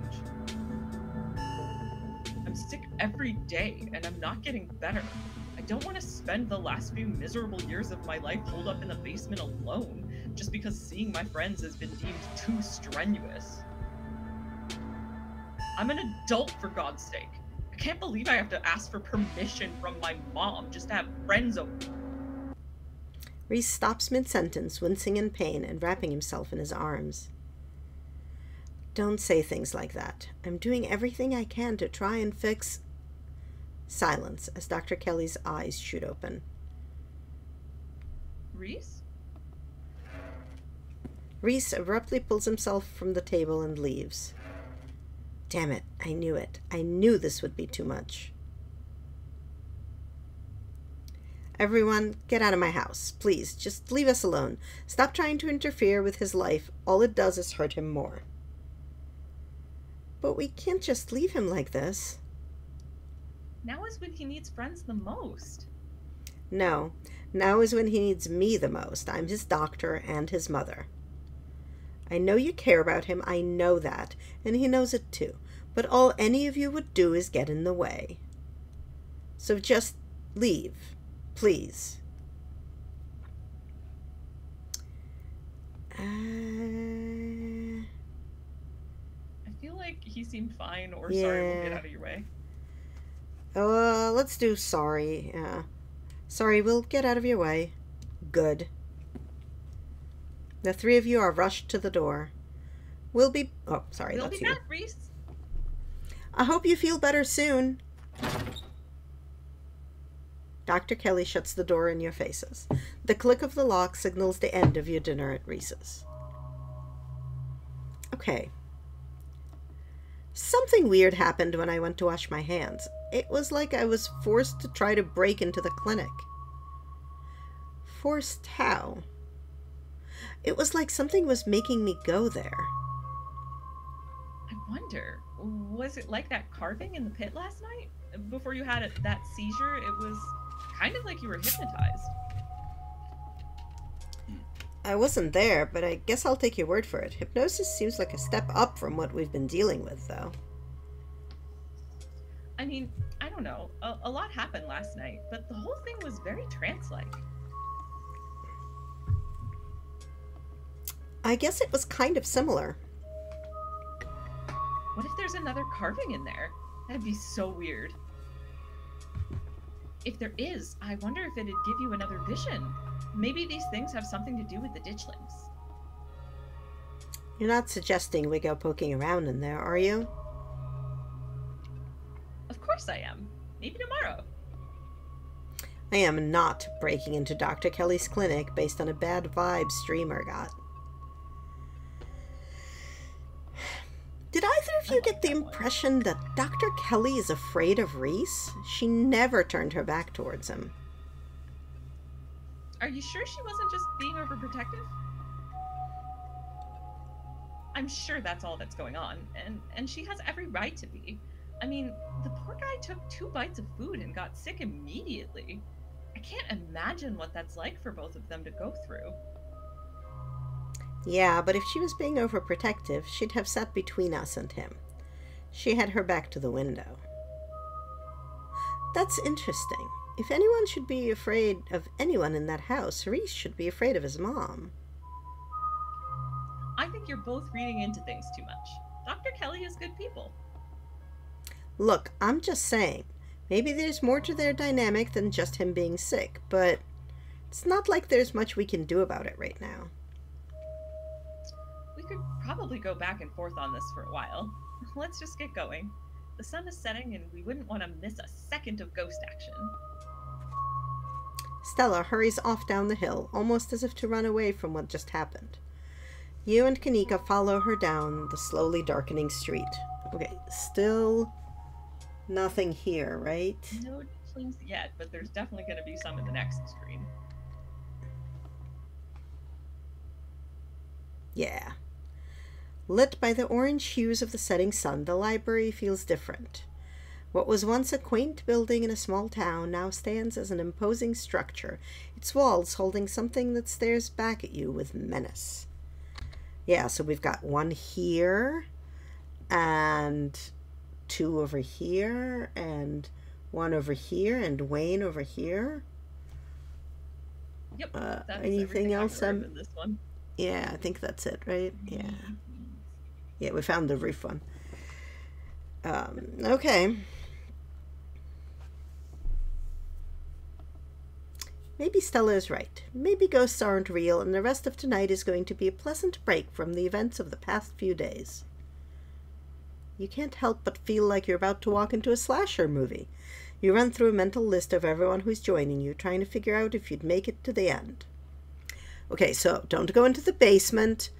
I'm sick every day, and I'm not getting better. I don't want to spend the last few miserable years of my life holed up in the basement alone, just because seeing my friends has been deemed too strenuous. I'm an adult, for God's sake. I can't believe I have to ask for permission from my mom just to have friends over. Reese stops mid-sentence, wincing in pain and wrapping himself in his arms. Don't say things like that. I'm doing everything I can to try and fix... Silence as Dr. Kelly's eyes shoot open. Reese? Reese abruptly pulls himself from the table and leaves. Damn it, I knew it. I knew this would be too much. Everyone, get out of my house. Please, just leave us alone. Stop trying to interfere with his life. All it does is hurt him more. But we can't just leave him like this. Now is when he needs friends the most. No, now is when he needs me the most. I'm his doctor and his mother. I know you care about him, I know that, and he knows it too. But all any of you would do is get in the way. So just leave, please. I feel like he seemed fine, or sorry, we'll get out of your way. Let's do sorry. Sorry, we'll get out of your way. Good. The three of you are rushed to the door. We'll be... Oh, sorry, We'll that's be you. back, Reese. I hope you feel better soon. Dr. Kelly shuts the door in your faces. The click of the lock signals the end of your dinner at Reese's. Okay. Something weird happened when I went to wash my hands. It was like I was forced to try to break into the clinic. Forced how? It was like something was making me go there. I wonder, was it like that carving in the pit last night? Before you had that seizure, it was kind of like you were hypnotized. I wasn't there, but I guess I'll take your word for it. Hypnosis seems like a step up from what we've been dealing with, though. I mean, I don't know. A lot happened last night, but the whole thing was very trance-like. I guess it was kind of similar. What if there's another carving in there? That'd be so weird. If there is, I wonder if it'd give you another vision. Maybe these things have something to do with the ditchlings. You're not suggesting we go poking around in there, are you? Of course I am. Maybe tomorrow. I am not breaking into Dr. Kelly's clinic based on a bad vibe streamer got. Did either of you get the impression that Dr. Kelly is afraid of Reese? She never turned her back towards him. Are you sure she wasn't just being overprotective? I'm sure that's all that's going on, and she has every right to be. I mean, the poor guy took 2 bites of food and got sick immediately. I can't imagine what that's like for both of them to go through. Yeah, but if she was being overprotective, she'd have sat between us and him. She had her back to the window. That's interesting. If anyone should be afraid of anyone in that house, Reese should be afraid of his mom. I think you're both reading into things too much. Dr. Kelly is good people. Look, I'm just saying, maybe there's more to their dynamic than just him being sick, but it's not like there's much we can do about it right now. We could probably go back and forth on this for a while. Let's just get going. The sun is setting and we wouldn't want to miss a second of ghost action. Stella hurries off down the hill, almost as if to run away from what just happened. You and Kanika follow her down the slowly darkening street. Okay, still nothing here, right? No tieflings yet, but there's definitely going to be some in the next screen. Yeah. Lit by the orange hues of the setting sun, the library feels different. What was once a quaint building in a small town now stands as an imposing structure, its walls holding something that stares back at you with menace. Yeah, so we've got one here, and 2 over here, and 1 over here, and Wayne over here. Yep, that's anything else? In this one. Yeah, I think that's it, right? Yeah. Yeah, we found the roof one. Okay. Maybe Stella is right. Maybe ghosts aren't real, and the rest of tonight is going to be a pleasant break from the events of the past few days. You can't help but feel like you're about to walk into a slasher movie. You run through a mental list of everyone who's joining you, trying to figure out if you'd make it to the end. Okay, so don't go into the basement,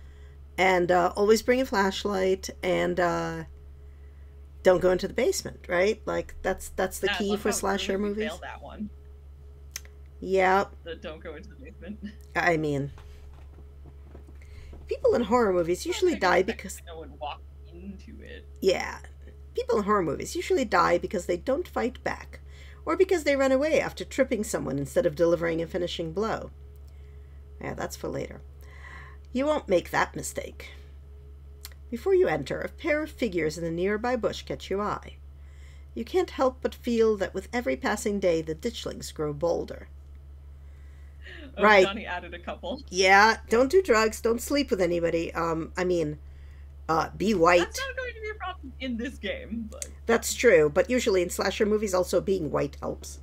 and always bring a flashlight, and don't go into the basement, right? Like, that's the key for slasher movies. Failed that one. Yeah. Don't go into the basement. I mean, people in horror movies usually die because no one walked into it. Yeah. People in horror movies usually die because they don't fight back, or because they run away after tripping someone instead of delivering a finishing blow. Yeah, that's for later. You won't make that mistake. Before you enter, a pair of figures in a nearby bush catch your eye. You can't help but feel that with every passing day, the ditchlings grow bolder. Oh, right. Johnny added a couple. Yeah, don't do drugs, don't sleep with anybody. Be white. That's not going to be a problem in this game. But... That's true, but usually in slasher movies also being white helps.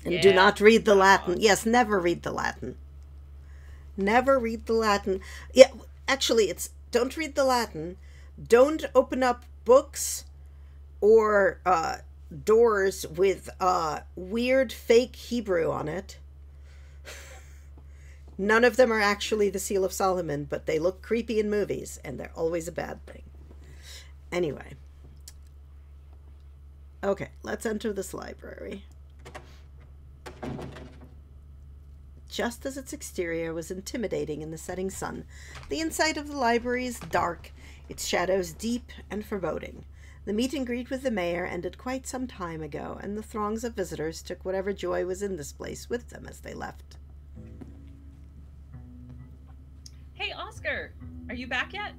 And yeah, do not read the Latin. Yes, never read the Latin. Never read the Latin. Yeah, actually, it's don't read the Latin. Don't open up books or doors with weird fake Hebrew on it. None of them are actually the Seal of Solomon, but they look creepy in movies, and they're always a bad thing. Anyway. Okay, let's enter this library. Just as its exterior was intimidating in the setting sun, the inside of the library is dark, its shadows deep and foreboding. The meet and greet with the mayor ended quite some time ago, and the throngs of visitors took whatever joy was in this place with them as they left. Hey, Oscar! Are you back yet?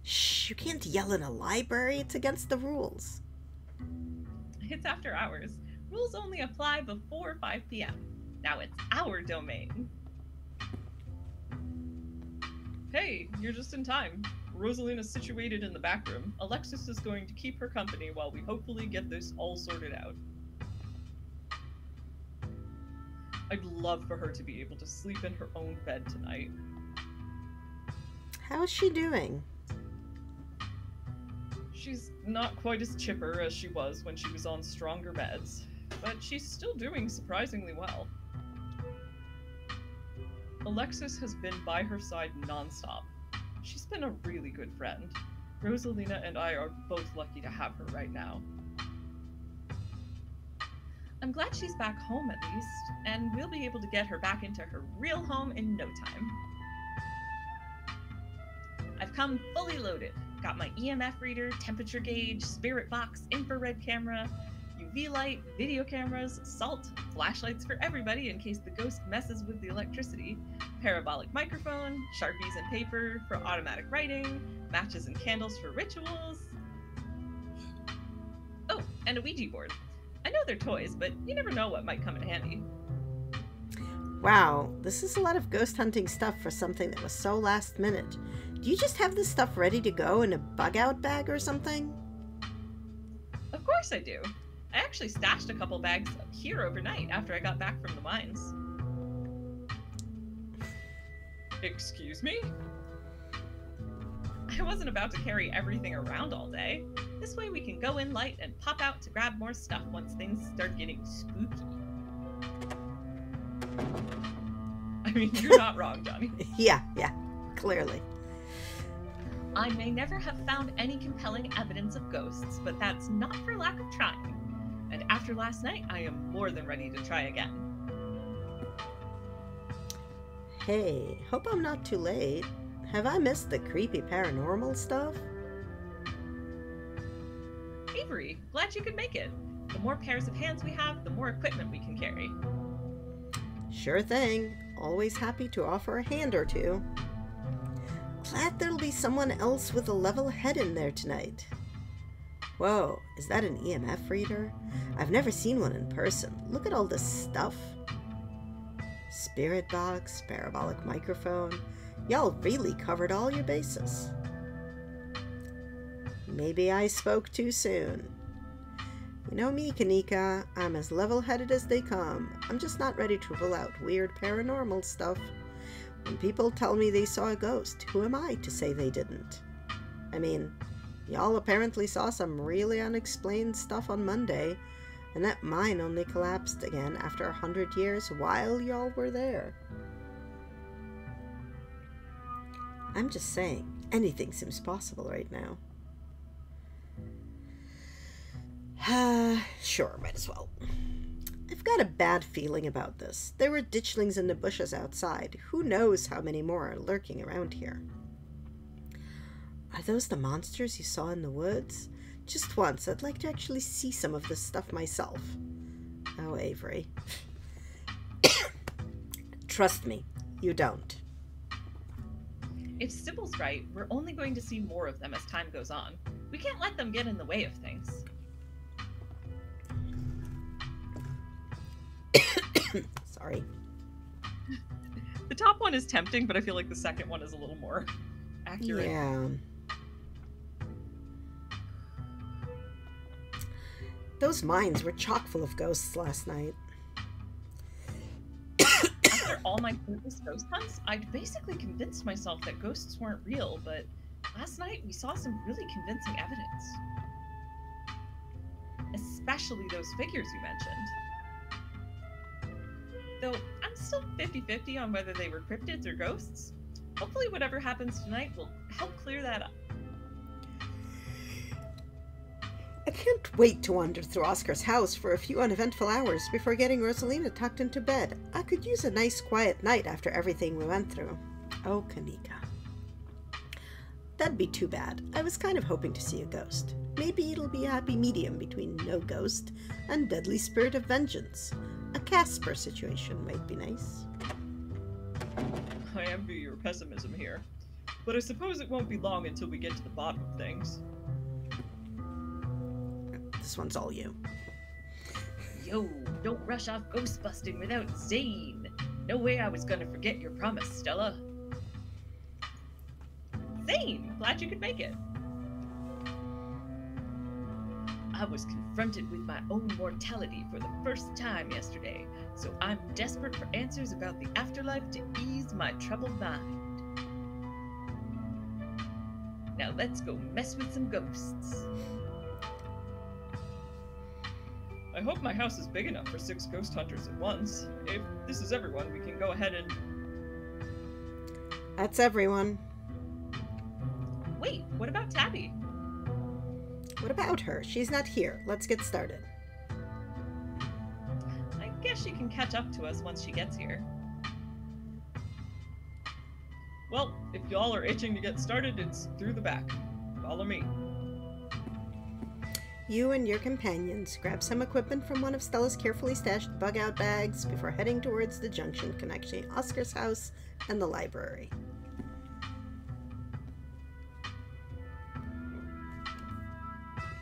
Shh, you can't yell in a library. It's against the rules. It's after hours. Rules only apply before 5 p.m. Now it's our domain. Hey, you're just in time. Rosalina's situated in the back room. Alexis is going to keep her company while we hopefully get this all sorted out. I'd love for her to be able to sleep in her own bed tonight. How is she doing? She's not quite as chipper as she was when she was on stronger meds, but she's still doing surprisingly well. Alexis has been by her side nonstop. She's been a really good friend. Rosalina and I are both lucky to have her right now. I'm glad she's back home at least, and we'll be able to get her back into her real home in no time. I've come fully loaded. Got my EMF reader, temperature gauge, spirit box, infrared camera, UV light, video cameras, salt, flashlights for everybody in case the ghost messes with the electricity, parabolic microphone, Sharpies and paper for automatic writing, matches and candles for rituals. Oh, and a Ouija board. I know they're toys, but you never know what might come in handy. Wow, this is a lot of ghost hunting stuff for something that was so last minute. Do you just have this stuff ready to go in a bug-out bag or something? Of course I do. I actually stashed a couple bags up here overnight after I got back from the mines. Excuse me? I wasn't about to carry everything around all day. This way we can go in light and pop out to grab more stuff once things start getting spooky. I mean, you're not wrong, Johnny. Yeah, clearly. I may never have found any compelling evidence of ghosts, but that's not for lack of trying. And after last night, I am more than ready to try again. Hey, hope I'm not too late. Have I missed the creepy paranormal stuff? Avery, glad you could make it. The more pairs of hands we have, the more equipment we can carry. Sure thing. Always happy to offer a hand or two. Glad there'll be someone else with a level head in there tonight. Whoa, is that an EMF reader? I've never seen one in person. Look at all this stuff. Spirit box, parabolic microphone. Y'all really covered all your bases. Maybe I spoke too soon. You know me, Kanika. I'm as level-headed as they come. I'm just not ready to rule out weird paranormal stuff. When people tell me they saw a ghost, who am I to say they didn't? I mean, y'all apparently saw some really unexplained stuff on Monday, and that mine only collapsed again after 100 years while y'all were there. I'm just saying, anything seems possible right now. Sure, might as well. I've got a bad feeling about this. There were ditchlings in the bushes outside. Who knows how many more are lurking around here? Are those the monsters you saw in the woods? Just once, I'd like to actually see some of this stuff myself. Oh, Avery. Trust me, you don't. If Sybil's right, we're only going to see more of them as time goes on. We can't let them get in the way of things. Sorry. The top one is tempting, but I feel like the second one is a little more accurate. Yeah. Those mines were chock full of ghosts last night. After all my previous ghost hunts, I'd basically convinced myself that ghosts weren't real, but last night we saw some really convincing evidence. Especially those figures you mentioned. Though I'm still 50-50 on whether they were cryptids or ghosts. Hopefully whatever happens tonight will help clear that up. I can't wait to wander through Oscar's house for a few uneventful hours before getting Rosalina tucked into bed. I could use a nice quiet night after everything we went through. Oh, Kanika. That'd be too bad. I was kind of hoping to see a ghost. Maybe it'll be a happy medium between no ghost and deadly spirit of vengeance. A Casper situation might be nice. I envy your pessimism here, but I suppose it won't be long until we get to the bottom of things. This one's all you. Yo, don't rush off ghost busting without Zane. No way I was gonna forget your promise, Stella. Zane, glad you could make it. I was confronted with my own mortality for the first time yesterday, so I'm desperate for answers about the afterlife to ease my troubled mind. Now let's go mess with some ghosts. I hope my house is big enough for 6 ghost hunters at once. If this is everyone, we can go ahead and... That's everyone. Wait, what about Tabby? What about her? She's not here. Let's get started. I guess she can catch up to us once she gets here. Well, if y'all are itching to get started, it's through the back. Follow me. You and your companions grab some equipment from one of Stella's carefully stashed bug-out bags before heading towards the junction connecting Oscar's house and the library.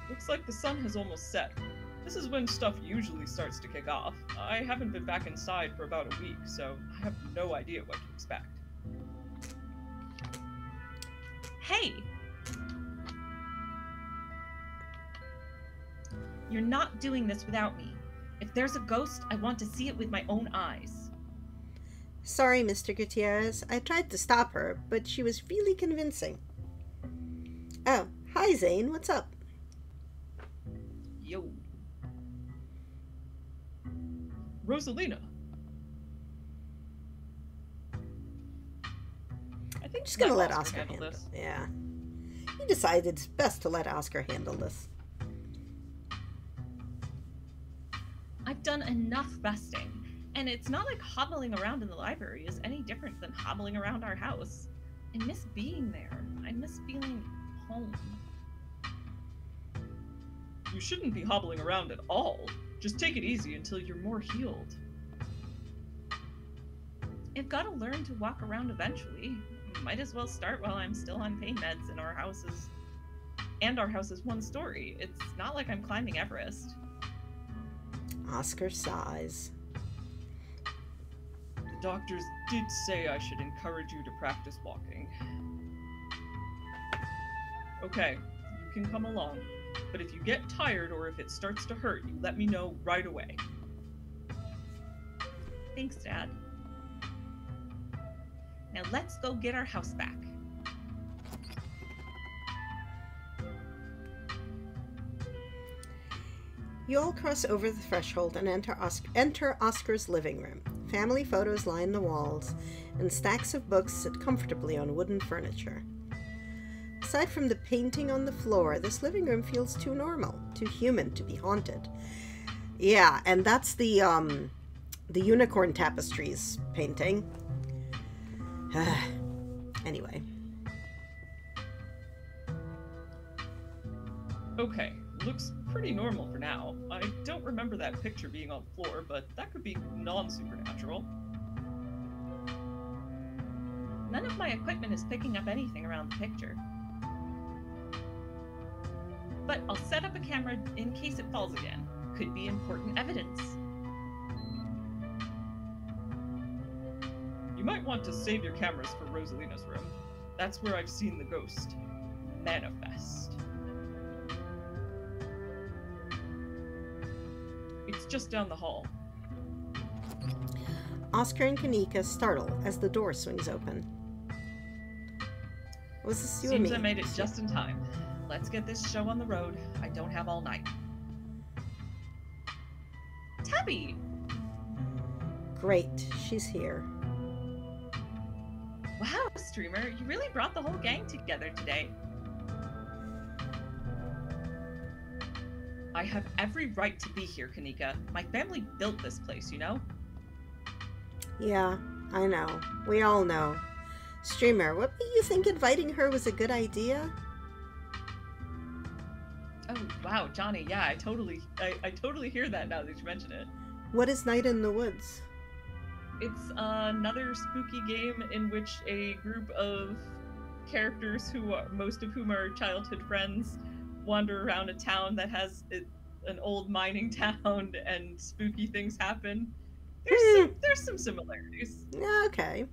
Looks like the sun has almost set. This is when stuff usually starts to kick off. I haven't been back inside for about a week, so I have no idea what to expect. Hey! You're not doing this without me. If there's a ghost, I want to see it with my own eyes. Sorry, Mr. Gutierrez. I tried to stop her, but she was really convincing. Oh, hi Zane, what's up? Yo. Rosalina. I think Just gonna let Oscar handle this. Yeah. He decided it's best to let Oscar handle this. I've done enough resting, and it's not like hobbling around in the library is any different than hobbling around our house. I miss being there. I miss feeling home. You shouldn't be hobbling around at all. Just take it easy until you're more healed. I've got to learn to walk around eventually. Might as well start while I'm still on pain meds and our house is one story. It's not like I'm climbing Everest. Oscar sighs. The doctors did say I should encourage you to practice walking. Okay, you can come along. But if you get tired or if it starts to hurt, you let me know right away. Thanks, Dad. Now let's go get our house back. You all cross over the threshold and enter Oscar's living room. Family photos line the walls, and stacks of books sit comfortably on wooden furniture. Aside from the painting on the floor, this living room feels too normal, too human to be haunted. Yeah, and that's the unicorn tapestries painting. Anyway. Okay, looks pretty normal for now. I don't remember that picture being on the floor, but that could be non-supernatural. None of my equipment is picking up anything around the picture. But I'll set up a camera in case it falls again. Could be important evidence. You might want to save your cameras for Rosalina's room. That's where I've seen the ghost manifest. It's just down the hall. Oscar and Kanika startle as the door swings open. Was this you or me? Seems I made it just in time. Let's get this show on the road. I don't have all night. Tabby! Great, she's here. Wow, streamer, you really brought the whole gang together today. I have every right to be here, Kanika. My family built this place, you know? Yeah, I know. We all know. Streamer, what made you think inviting her was a good idea? Oh, wow, Johnny, yeah, I totally hear that now that you mention it. What is Night in the Woods? It's another spooky game in which a group of characters, most of whom are childhood friends, wander around a town that has an old mining town, and spooky things happen. There's some similarities. Okay.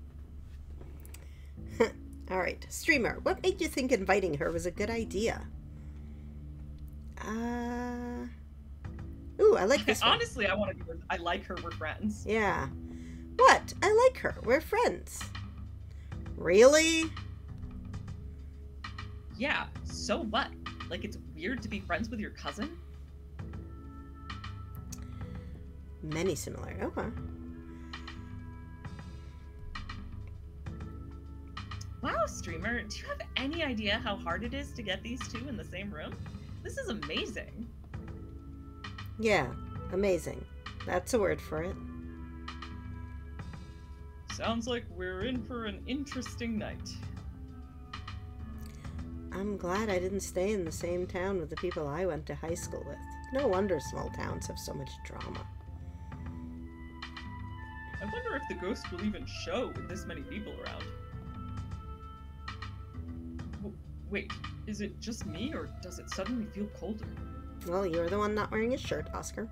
All right, Streamer, what made you think inviting her was a good idea? Ooh, I like this one. Honestly, I want to do it. I like her. We're friends. Yeah. What? I like her. We're friends. Really? Yeah, so what? Like, it's weird to be friends with your cousin? Many similar. Okay. Wow, streamer, do you have any idea how hard it is to get these two in the same room? This is amazing. Yeah, amazing. That's a word for it. Sounds like we're in for an interesting night. I'm glad I didn't stay in the same town with the people I went to high school with. No wonder small towns have so much drama. I wonder if the ghost will even show with this many people around. Wait, is it just me, or does it suddenly feel colder? Well, you're the one not wearing a shirt, Oscar.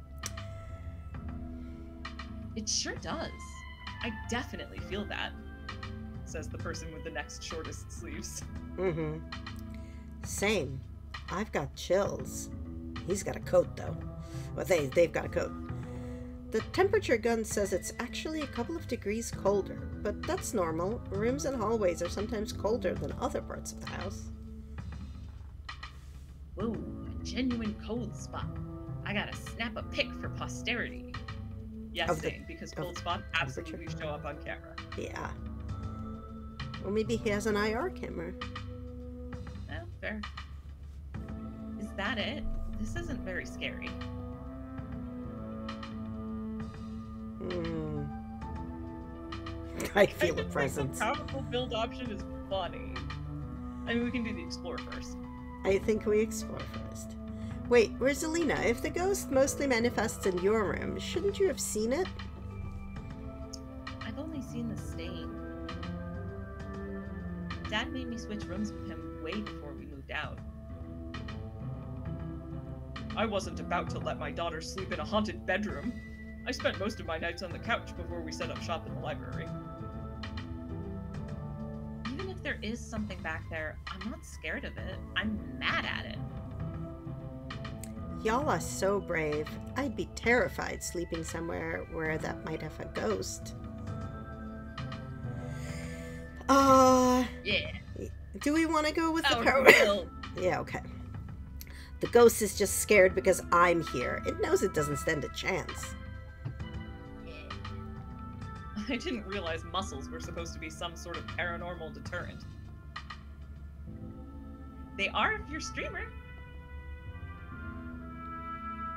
It sure does. I definitely feel that, says the person with the next shortest sleeves. Mm-hmm. Same. I've got chills. He's got a coat, though. Well, they've got a coat. The temperature gun says it's actually a couple of degrees colder, but that's normal. Rooms and hallways are sometimes colder than other parts of the house. Whoa, a genuine cold spot. I gotta snap a pic for posterity. Yes, same, because cold spots absolutely show up on camera. Yeah. Well, maybe he has an IR camera. Oh, fair. Is that it? This isn't very scary. I feel a presence. The powerful build option is funny. I mean, we can do the explore first. I think we explore first. Wait, where's Alina? If the ghost mostly manifests in your room, shouldn't you have seen it? I've only seen the stain. Dad made me switch rooms with him way before we moved out. I wasn't about to let my daughter sleep in a haunted bedroom. I spent most of my nights on the couch before we set up shop in the library. Even if there is something back there, I'm not scared of it. I'm mad at it. Y'all are so brave. I'd be terrified sleeping somewhere where that might have a ghost. Yeah. Do we want to go with the power? Yeah, okay. The ghost is just scared because I'm here. It knows it doesn't stand a chance. I didn't realize muscles were supposed to be some sort of paranormal deterrent. They are if you're a streamer.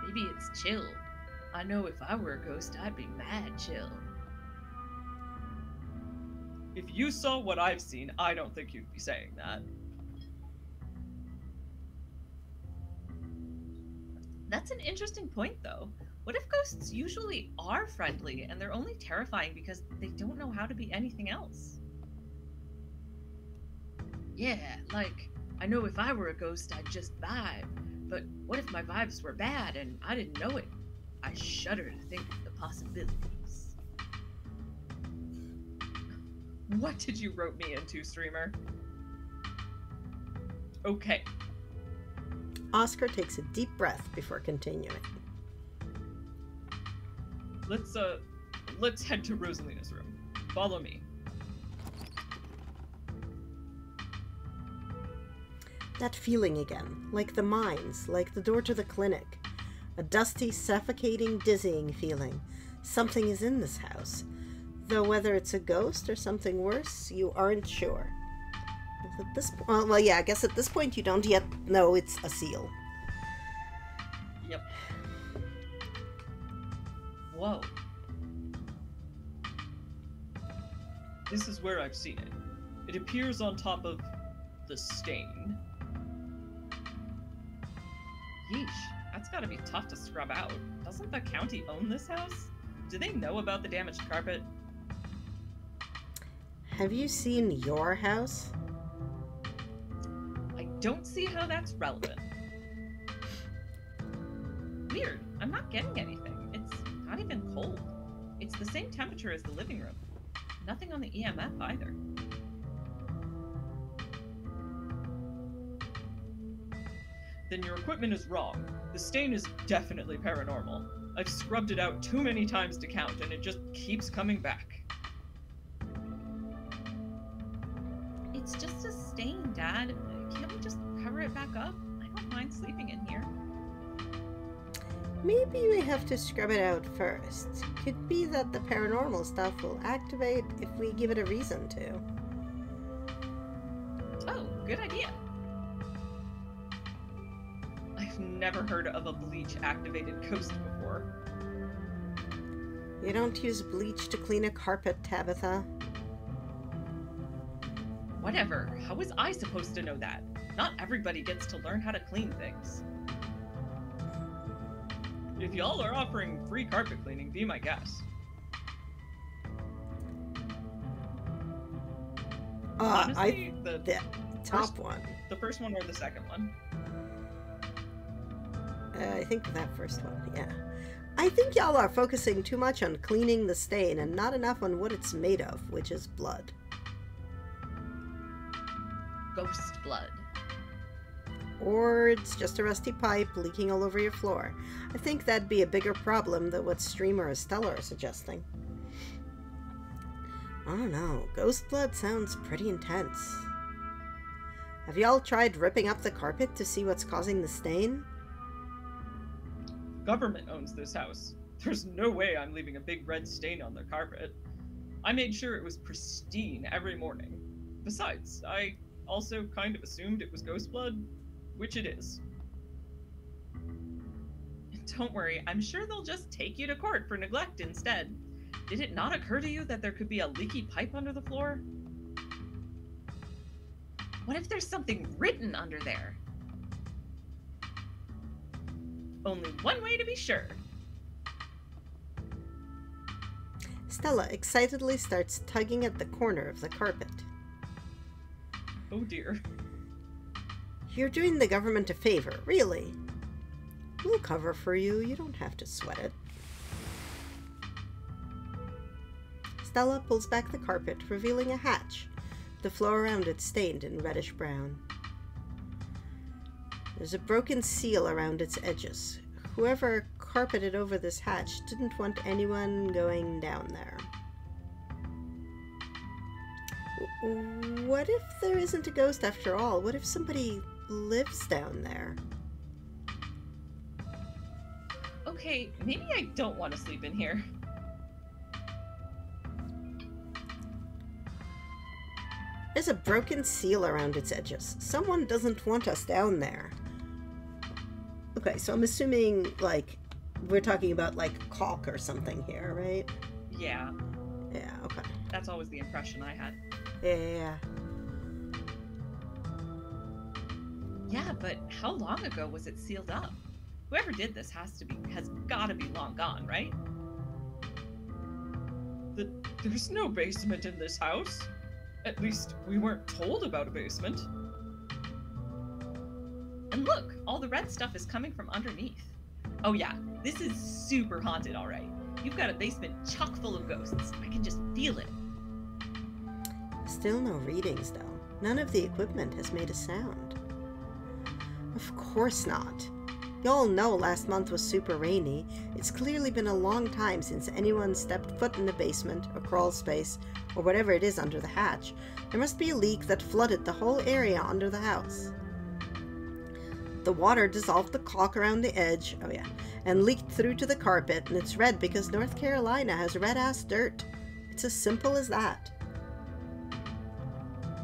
Maybe it's chill. I know if I were a ghost, I'd be mad chill. If you saw what I've seen, I don't think you'd be saying that. That's an interesting point, though. What if ghosts usually are friendly and they're only terrifying because they don't know how to be anything else? Yeah, like, I know if I were a ghost, I'd just vibe. But what if my vibes were bad and I didn't know it? I shudder to think of the possibilities. What did you rope me into, streamer? Okay. Oscar takes a deep breath before continuing. Let's head to Rosalina's room. Follow me. That feeling again, like the mines, like the door to the clinic. A dusty, suffocating, dizzying feeling. Something is in this house. Though whether it's a ghost or something worse, you aren't sure. At this well, yeah, I guess at this point you don't yet know it's a seal. Yep. Whoa. This is where I've seen it. It appears on top of the stain. Yeesh, that's gotta be tough to scrub out. Doesn't the county own this house? Do they know about the damaged carpet? Have you seen your house? I don't see how that's relevant. Weird, I'm not getting anything. It's not even cold. It's the same temperature as the living room. Nothing on the EMF either. Then your equipment is wrong. The stain is definitely paranormal. I've scrubbed it out too many times to count, and it just keeps coming back. It It's just a stain, Dad. Can't we just cover it back up? I don't mind sleeping in here. Maybe we have to scrub it out first. Could be that the paranormal stuff will activate if we give it a reason to. Oh, good idea. I've never heard of a bleach-activated ghost before. You don't use bleach to clean a carpet, Tabitha. Whatever. How was I supposed to know that? Not everybody gets to learn how to clean things. If y'all are offering free carpet cleaning, be my guest. Honestly, the top one. The first one or the second one? I think that first one, yeah. I think y'all are focusing too much on cleaning the stain and not enough on what it's made of, which is blood. Ghost blood. Or it's just a rusty pipe leaking all over your floor. I think that'd be a bigger problem than what Streamer or Stella are suggesting. I don't know. Ghost blood sounds pretty intense. Have y'all tried ripping up the carpet to see what's causing the stain? Government owns this house. There's no way I'm leaving a big red stain on their carpet. I made sure it was pristine every morning. Besides, I also kind of assumed it was ghost blood, which it is. Don't worry, I'm sure they'll just take you to court for neglect instead. Did it not occur to you that there could be a leaky pipe under the floor? What if there's something written under there? Only one way to be sure. Stella excitedly starts tugging at the corner of the carpet. Oh dear. You're doing the government a favor, really. We'll cover for you. You don't have to sweat it. Stella pulls back the carpet, revealing a hatch, the floor around it stained in reddish-brown. There's a broken seal around its edges. Whoever carpeted over this hatch didn't want anyone going down there. What if there isn't a ghost after all? What if somebody lives down there? Okay, maybe I don't want to sleep in here. There's a broken seal around its edges. Someone doesn't want us down there. Okay, so I'm assuming, like, we're talking about, like, caulk or something here, right? Yeah. Yeah, okay. That's always the impression I had. Yeah. Yeah, but how long ago was it sealed up? Whoever did this has gotta be long gone, right? There's no basement in this house. At least, we weren't told about a basement. And look, all the red stuff is coming from underneath. Oh yeah, this is super haunted, alright. You've got a basement chock full of ghosts. I can just feel it. Still no readings, though. None of the equipment has made a sound. Of course not. Y'all know last month was super rainy. It's clearly been a long time since anyone stepped foot in the basement, or crawl space, or whatever it is under the hatch. There must be a leak that flooded the whole area under the house. The water dissolved the caulk around the edge, oh yeah, and leaked through to the carpet, and it's red because North Carolina has red-ass dirt. It's as simple as that.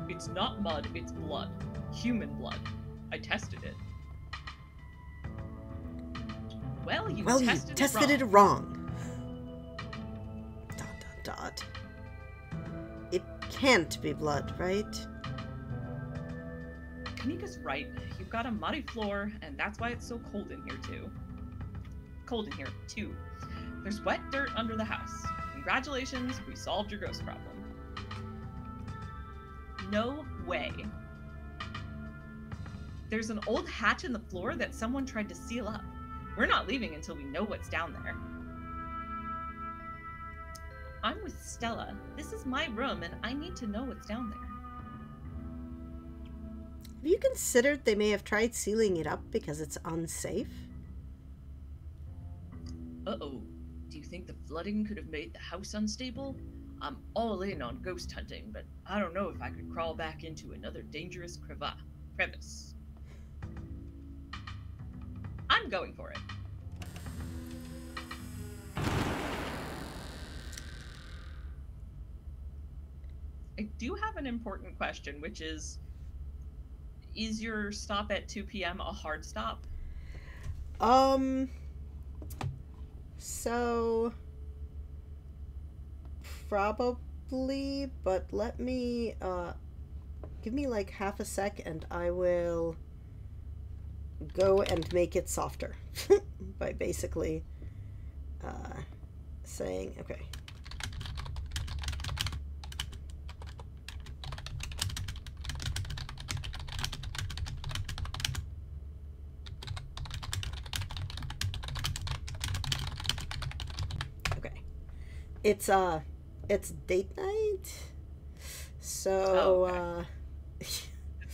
It's not mud, it's blood. Human blood. I tested it. Well, you tested it wrong. Dot, dot, dot. It can't be blood, right? Kanika's right. You've got a muddy floor, and that's why it's so cold in here, too. There's wet dirt under the house. Congratulations, we solved your ghost problem. No way. There's an old hatch in the floor that someone tried to seal up. We're not leaving until we know what's down there. I'm with Stella. This is my room, and I need to know what's down there. Have you considered they may have tried sealing it up because it's unsafe? Uh-oh. Do you think the flooding could have made the house unstable? I'm all in on ghost hunting, but I don't know if I could crawl back into another dangerous crevice. I'm going for it. I do have an important question, which is your stop at 2 p.m. a hard stop? So probably, but let me give me like half a sec and I will go and make it softer by basically saying, okay. Okay. It's date night. So okay.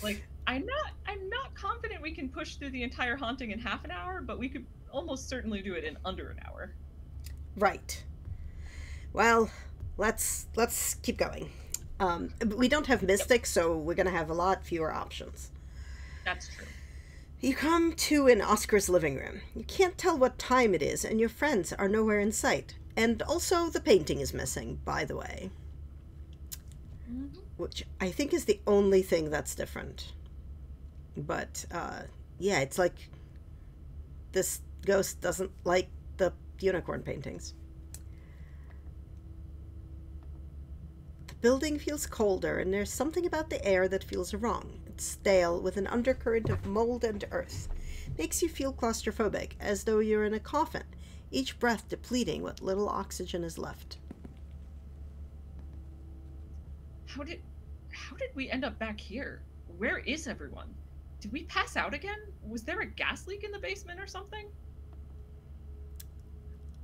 Like I'm not confident we can push through the entire haunting in half an hour, but we could almost certainly do it in under an hour. Right. Well, let's keep going. We don't have Mystic, yep. So we're gonna have a lot fewer options. That's true. You come to an Oscar's living room. You can't tell what time it is, and your friends are nowhere in sight. And also, the painting is missing, by the way. Mm-hmm. Which I think is the only thing that's different. But, yeah, it's like this ghost doesn't like the unicorn paintings. The building feels colder, and there's something about the air that feels wrong. It's stale, with an undercurrent of mold and earth. Makes you feel claustrophobic, as though you're in a coffin, each breath depleting what little oxygen is left. How did we end up back here? Where is everyone? Did we pass out again? Was there a gas leak in the basement or something?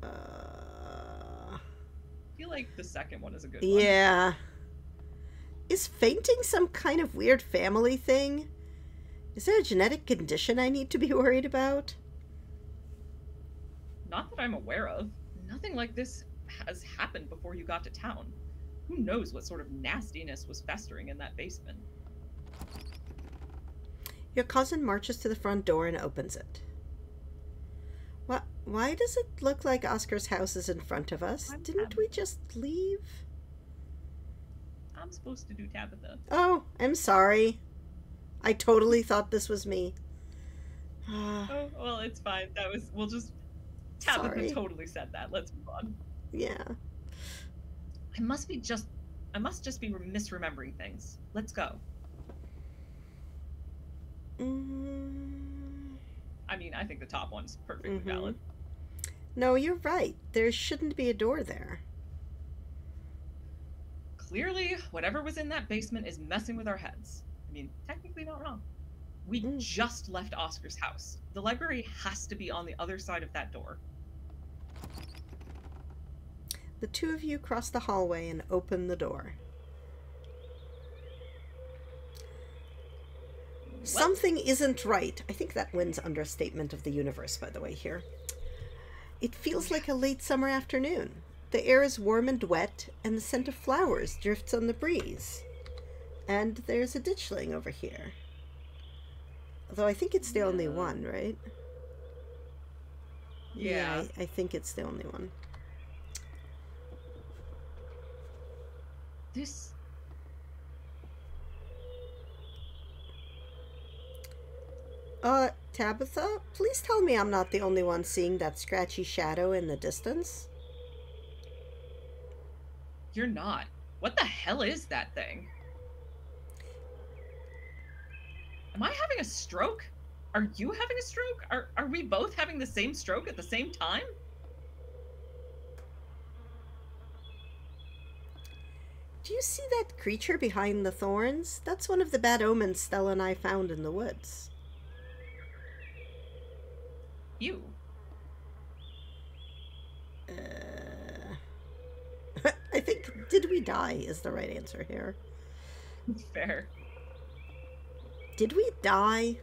I feel like the second one is a good one. Yeah. Is fainting some kind of weird family thing? Is there a genetic condition I need to be worried about? Not that I'm aware of. Nothing like this has happened before you got to town. Who knows what sort of nastiness was festering in that basement? Your cousin marches to the front door and opens it. What? Why does it look like Oscar's house is in front of us? Didn't we just leave? I'm supposed to do Tabitha. Oh, I'm sorry. I totally thought this was me. Oh, well, it's fine. We'll just... Tabitha totally said that. Let's move on. Yeah. I must just be misremembering things. Let's go. I mean, I think the top one's perfectly valid. No, you're right. There shouldn't be a door there. Clearly, whatever was in that basement is messing with our heads. I mean, technically not wrong. We just left Oscar's house. The library has to be on the other side of that door. The two of you cross the hallway and open the door. Well, something isn't right. I think that wins understatement of the universe, by the way, here. It feels like a late summer afternoon. The air is warm and wet, and the scent of flowers drifts on the breeze. And there's a ditchling over here. Although I think it's the only one, right? Yeah, I think it's the only one. This... Tabitha, please tell me I'm not the only one seeing that scratchy shadow in the distance. You're not. What the hell is that thing? Am I having a stroke? Are you having a stroke? Are we both having the same stroke at the same time? Do you see that creature behind the thorns? That's one of the bad omens Stella and I found in the woods. You? I think, did we die is the right answer here. Fair. Did we die?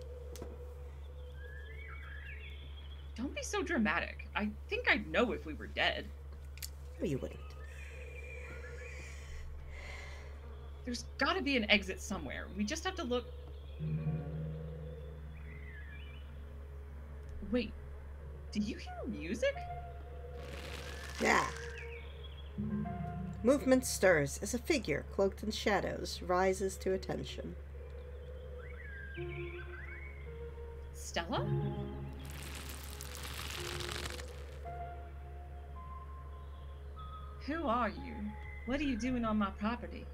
Don't be so dramatic. I think I'd know if we were dead. No, you wouldn't. There's gotta be an exit somewhere. We just have to look. Wait, do you hear music? Yeah. Movement stirs as a figure cloaked in shadows rises to attention. Stella? Who are you? What are you doing on my property?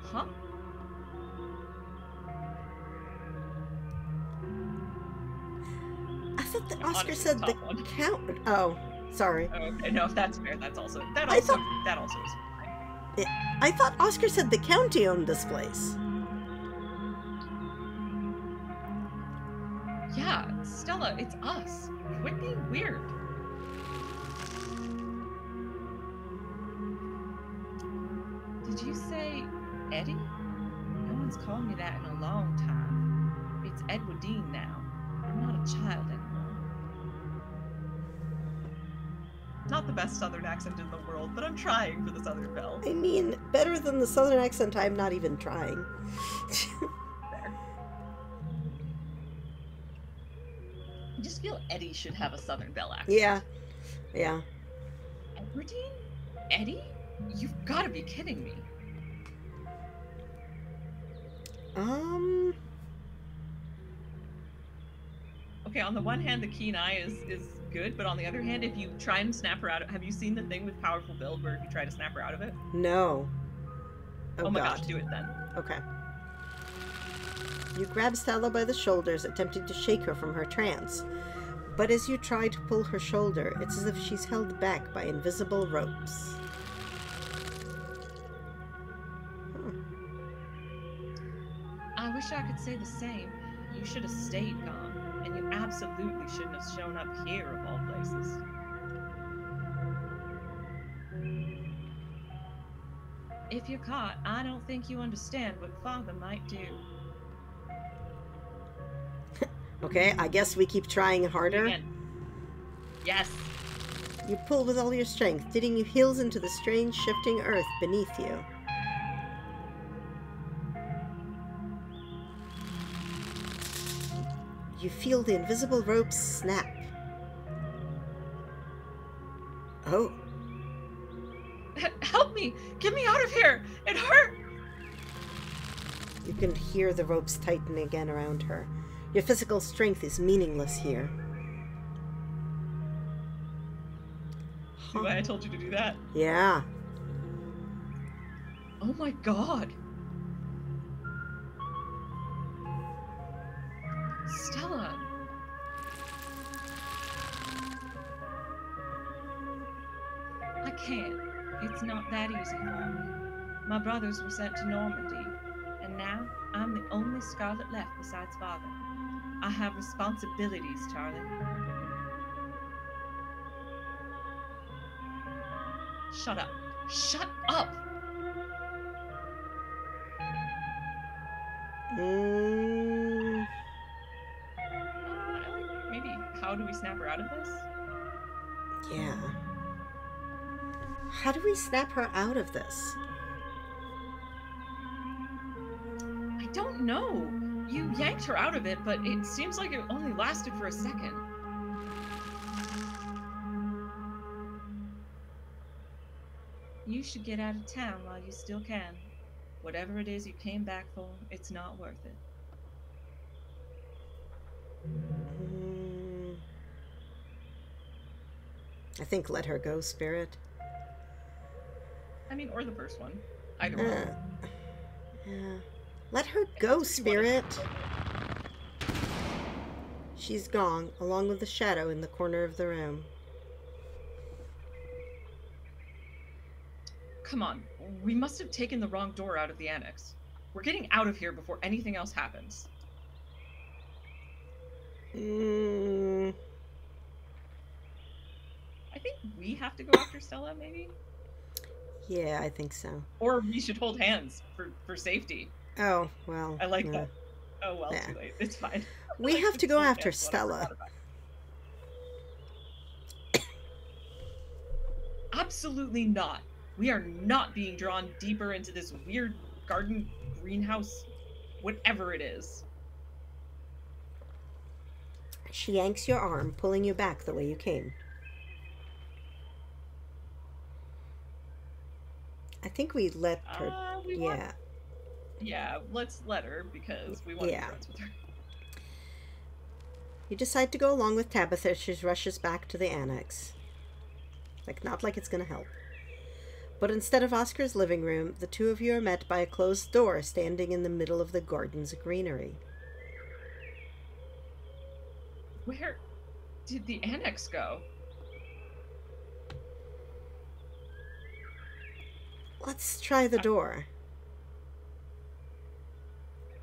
Huh? I thought that Oscar Honestly, said the top one. count. Oh, sorry. Oh, okay, no, if that's fair, that also I is thought- fine. I thought Oscar said the county owned this place. Yeah, Stella, it's us. Quit being weird. Did you say Eddie? No one's called me that in a long time. It's Edwardine now. I'm not a child anymore. Not the best southern accent in the world, but I'm trying for the Southern Belle. I mean, better than the southern accent I'm not even trying. There. I just feel Eddie should have a Southern Belle accent. Yeah. Yeah. Edwardine? Eddie? You've got to be kidding me. Okay, on the one hand, the keen eye is good, but on the other hand, if you try and snap her out of... Have you seen the thing with Powerful Build where if you try to snap her out of it? No. Oh my God. gosh, do it then. Okay. You grab Stella by the shoulders, attempting to shake her from her trance. But as you try to pull her shoulder, it's as if she's held back by invisible ropes. I wish I could say the same. You should have stayed gone, and you absolutely shouldn't have shown up here of all places. If you're caught, I don't think you understand what Father might do. Okay, I guess we keep trying harder. Again. Yes. You pull with all your strength, digging your heels into the strange shifting earth beneath you. You feel the invisible ropes snap. Oh. Help me! Get me out of here! It hurt! You can hear the ropes tighten again around her. Your physical strength is meaningless here. See why I told you to do that? Yeah. Oh my god! Stella! I can't. It's not that easy for me. My brothers were sent to Normandy, and now I'm the only Scarlet left besides Father. I have responsibilities, Charlie. Shut up. Shut up! Maybe, how do we snap her out of this? Yeah. How do we snap her out of this? I don't know. You yanked her out of it, but it seems like it only lasted for a second. You should get out of town while you still can. Whatever it is you came back for, it's not worth it. I think let her go, Spirit. I mean, or the first one. Either one. Yeah. Let her go, Spirit. She's gone, along with the shadow in the corner of the room. Come on, we must have taken the wrong door out of the annex. We're getting out of here before anything else happens. I think we have to go after Stella, maybe? Yeah, I think so. Or we should hold hands for safety. Oh, well. I like no. that. Oh, well, Yeah. too late. It's fine. We have to go after Stella. Absolutely not. We are not being drawn deeper into this weird garden greenhouse, whatever it is. She yanks your arm, pulling you back the way you came. I think we let her... We yeah. want... Yeah, let's let her, because we want to be friends with her. You decide to go along with Tabitha as she rushes back to the annex. Not like it's gonna help. But instead of Oscar's living room, the two of you are met by a closed door standing in the middle of the garden's greenery. Where did the annex go? Let's try the door.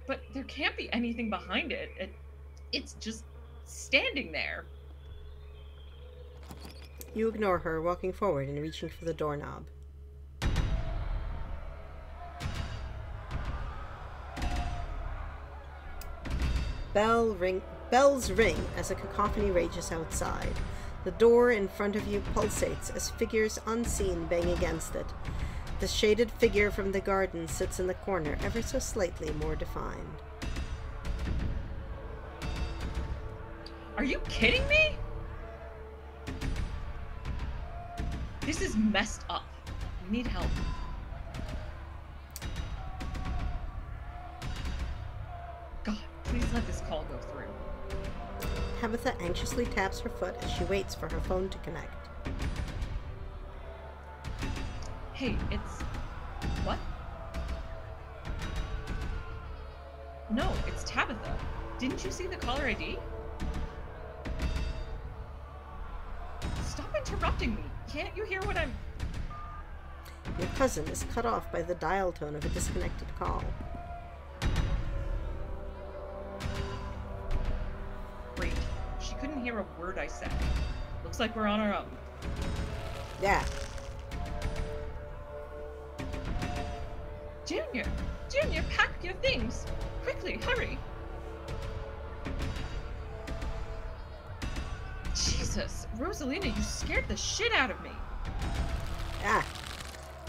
But there can't be anything behind it. It's just standing there. You ignore her, walking forward and reaching for the doorknob. Bells ring as a cacophony rages outside. The door in front of you pulsates as figures unseen bang against it. The shaded figure from the garden sits in the corner, ever so slightly more defined. Are you kidding me? This is messed up. We need help. God, please let this call go through. Tabitha anxiously taps her foot as she waits for her phone to connect. Hey, it's... What? No, it's Tabitha. Didn't you see the caller ID? Stop interrupting me. Can't you hear what I'm... Your cousin is cut off by the dial tone of a disconnected call. Great. She couldn't hear a word I said. Looks like we're on our own. Yeah. Junior, pack your things. Quickly, hurry. Jesus, Rosalina, you scared the shit out of me. Ah.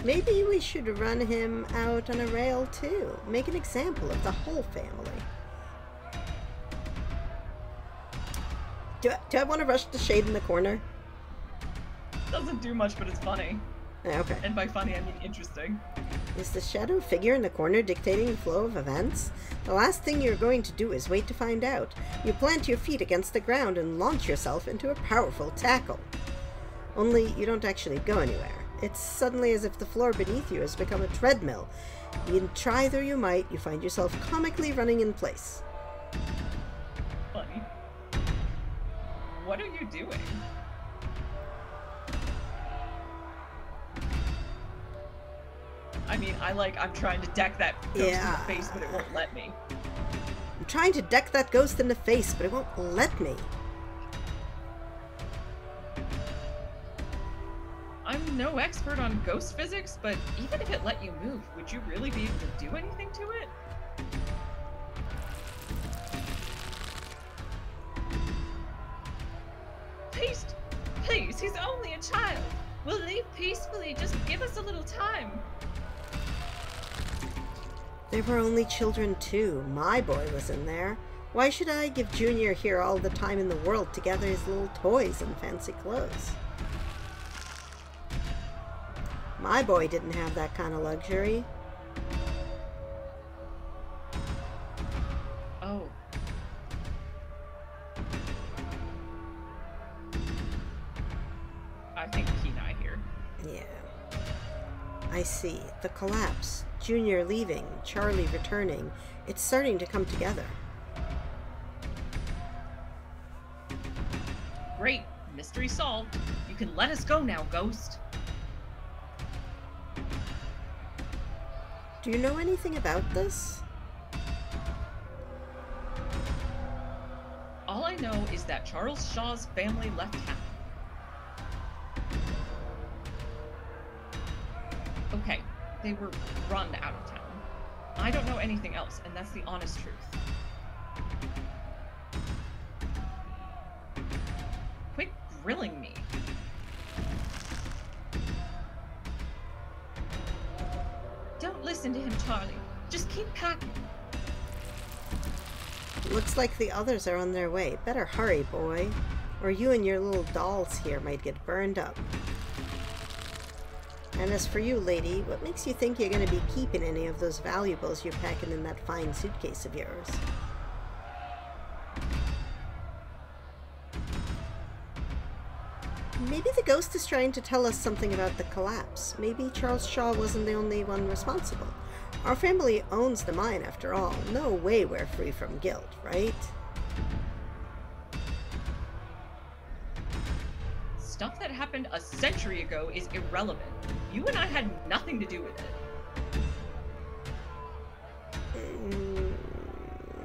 Maybe we should run him out on a rail too. Make an example of the whole family. Do I want to rush the shade in the corner? Doesn't do much, but it's funny. Okay. And by funny, I mean interesting. Is the shadow figure in the corner dictating the flow of events? The last thing you're going to do is wait to find out. You plant your feet against the ground and launch yourself into a powerful tackle. Only you don't actually go anywhere. It's suddenly as if the floor beneath you has become a treadmill. You try though you might, you find yourself comically running in place. Funny. What are you doing? I mean, I'm trying to deck that ghost in the face, but it won't let me. I'm trying to deck that ghost in the face, but it won't let me. I'm no expert on ghost physics, but even if it let you move, would you really be able to do anything to it? Please, he's only a child. We'll leave peacefully, just give us a little time. They were only children too. My boy was in there. Why should I give Junior here all the time in the world to gather his little toys and fancy clothes? My boy didn't have that kind of luxury. Oh. I think Kenai here. Yeah. I see. The collapse. Junior leaving. Charlie returning. It's starting to come together. Great. Mystery solved. You can let us go now, Ghost. Do you know anything about this? All I know is that Charles Shaw's family left town. Okay, they were run out of town. I don't know anything else, and that's the honest truth. Quit grilling me. listen to him, Charlie. Just keep packing. Looks like the others are on their way. Better hurry, boy, or you and your little dolls here might get burned up. And as for you, lady, what makes you think you're going to be keeping any of those valuables you're packing in that fine suitcase of yours? Maybe the ghost is trying to tell us something about the collapse. Maybe Charles Shaw wasn't the only one responsible. Our family owns the mine, after all. No way we're free from guilt, right? Stuff that happened a century ago is irrelevant. You and I had nothing to do with it.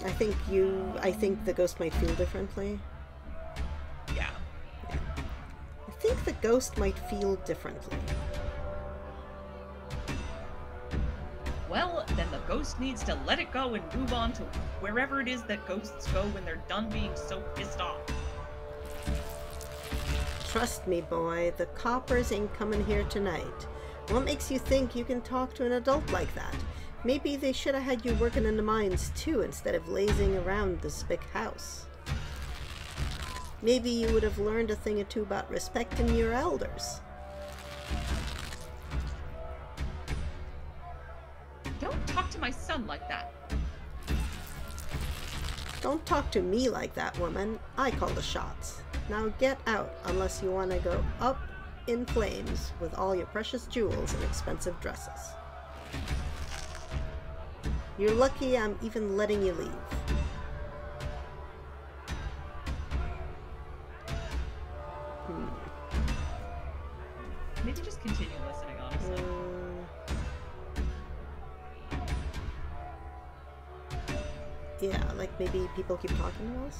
I think the ghost might feel differently. Yeah. I think the ghost might feel differently. Well, then the ghost needs to let it go and move on to wherever it is that ghosts go when they're done being so pissed off. Trust me, boy, the coppers ain't coming here tonight. What makes you think you can talk to an adult like that? Maybe they should have had you working in the mines too, instead of lazing around this big house. Maybe you would have learned a thing or two about respecting your elders. Don't talk to my son like that. Don't talk to me like that, woman. I call the shots. Now get out, unless you want to go up in flames with all your precious jewels and expensive dresses. You're lucky I'm even letting you leave. Maybe just continue listening, honestly. Yeah, like maybe people keep talking to us?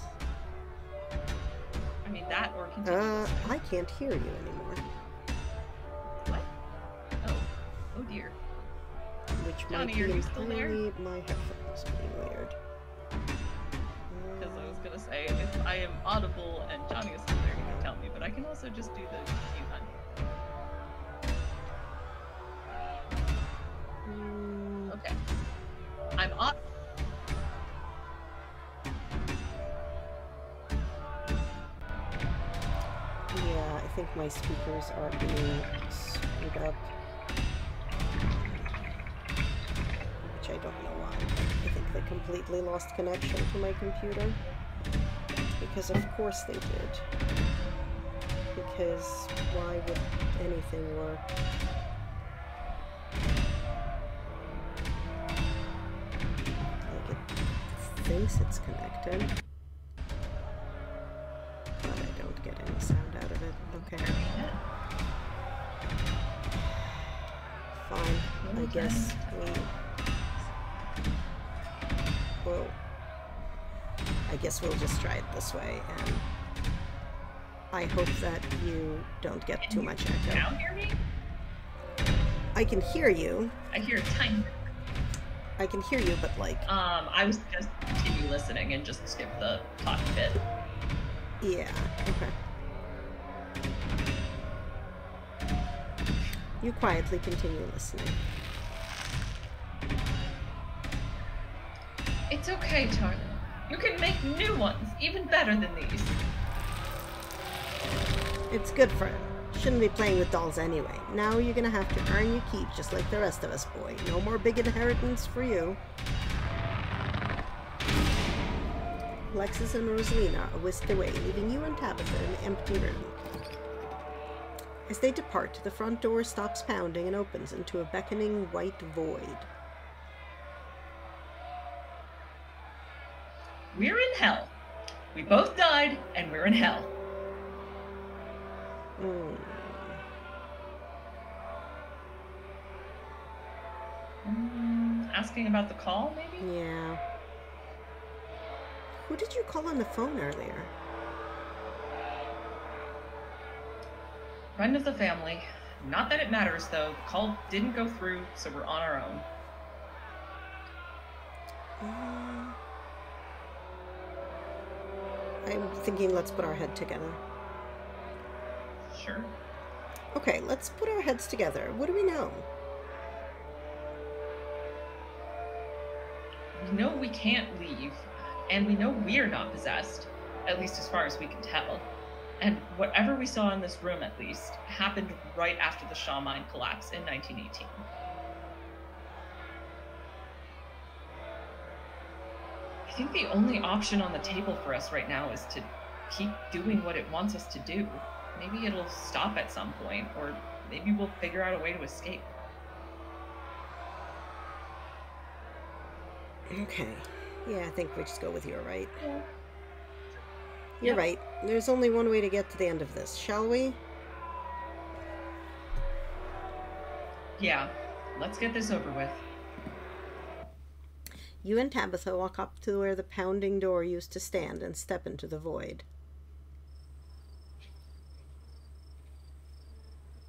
I mean, that or continue listening. I can't hear you anymore. What? Oh dear. Which Johnny, might are be you still there? entirely my headphones being weird. Because I was gonna say, if I am audible and Johnny is still there, you can tell me, but I can also just do the mute button. Okay. I'm on. Yeah, I think my speakers are being screwed up. Which I don't know why. I think they completely lost connection to my computer. Because of course they did. Because why would anything work? Like it thinks it's connected. But I don't get any sound out of it. Okay. Fine. I guess we... Whoa. I guess we'll just try it this way, and I hope that you don't get too much echo. Now hear me? I can hear you. I hear a tiny. I can hear you, but like... I was just continue listening and just skip the talking bit. Yeah, okay. You quietly continue listening. It's okay, Charlie. You can make new ones, even better than these. It's good for him. Shouldn't be playing with dolls anyway. Now you're gonna have to earn your keep just like the rest of us, boy. No more big inheritance for you. Alexis and Rosalina are whisked away, leaving you and Tabitha in the empty room. As they depart, the front door stops pounding and opens into a beckoning white void. We're in hell. We both died, and we're in hell. Asking about the call, maybe? Yeah. Who did you call on the phone earlier? Friend of the family. Not that it matters, though. The call didn't go through, so we're on our own. I'm thinking let's put our head together. Sure. Okay, let's put our heads together. What do we know? We know we can't leave, and we know we're not possessed, at least as far as we can tell. And whatever we saw in this room, at least, happened right after the Shaw mine collapse in 1918. I think the only option on the table for us right now is to keep doing what it wants us to do. Maybe it'll stop at some point, or maybe we'll figure out a way to escape. Okay. Yeah, I think we just go with you're right. Yeah. You're Yep. right. There's only one way to get to the end of this, shall we? Yeah, let's get this over with. You and Tabitha walk up to where the pounding door used to stand and step into the void.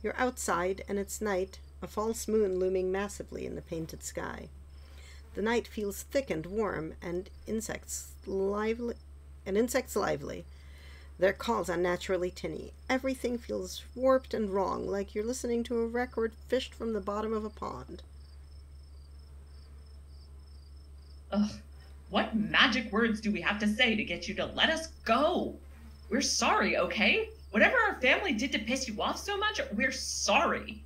You're outside, and it's night, a false moon looming massively in the painted sky. The night feels thick and warm, and insects lively. Their calls unnaturally tinny. Everything feels warped and wrong, like you're listening to a record fished from the bottom of a pond. Ugh, what magic words do we have to say to get you to let us go? We're sorry, okay? Whatever our family did to piss you off so much, we're sorry.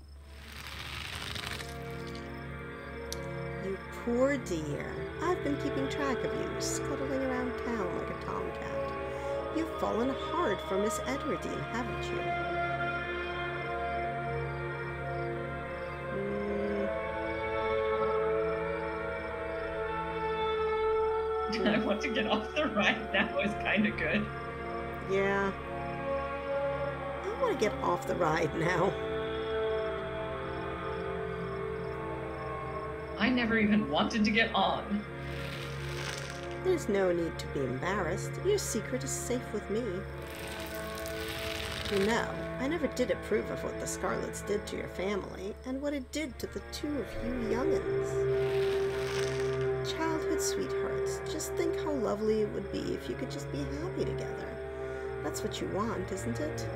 You poor dear. I've been keeping track of you, scuttling around town like a tomcat. You've fallen hard for Miss Edwardine, haven't you? I want to get off the ride now is kind of good. Yeah. I want to get off the ride now. I never even wanted to get on. There's no need to be embarrassed. Your secret is safe with me. You know, I never did approve of what the Scarlets did to your family, and what it did to the two of you young'uns. Childhood sweethearts, just think how lovely it would be if you could just be happy together. That's what you want, isn't it?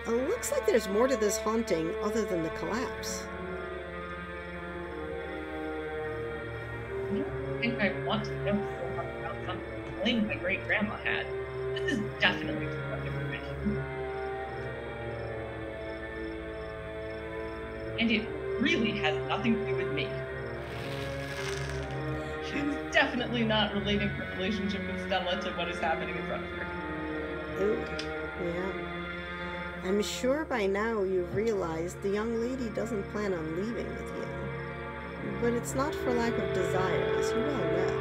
It looks like there's more to this haunting other than the collapse. I don't think I want to know so much about some fling my great-grandma had. This is definitely too much information. And it really has nothing to do with me. She's definitely not relating her relationship with Stella to what is happening in front of her. Ooh, yeah. I'm sure by now you've realized the young lady doesn't plan on leaving with you. But it's not for lack of desire, as you well know.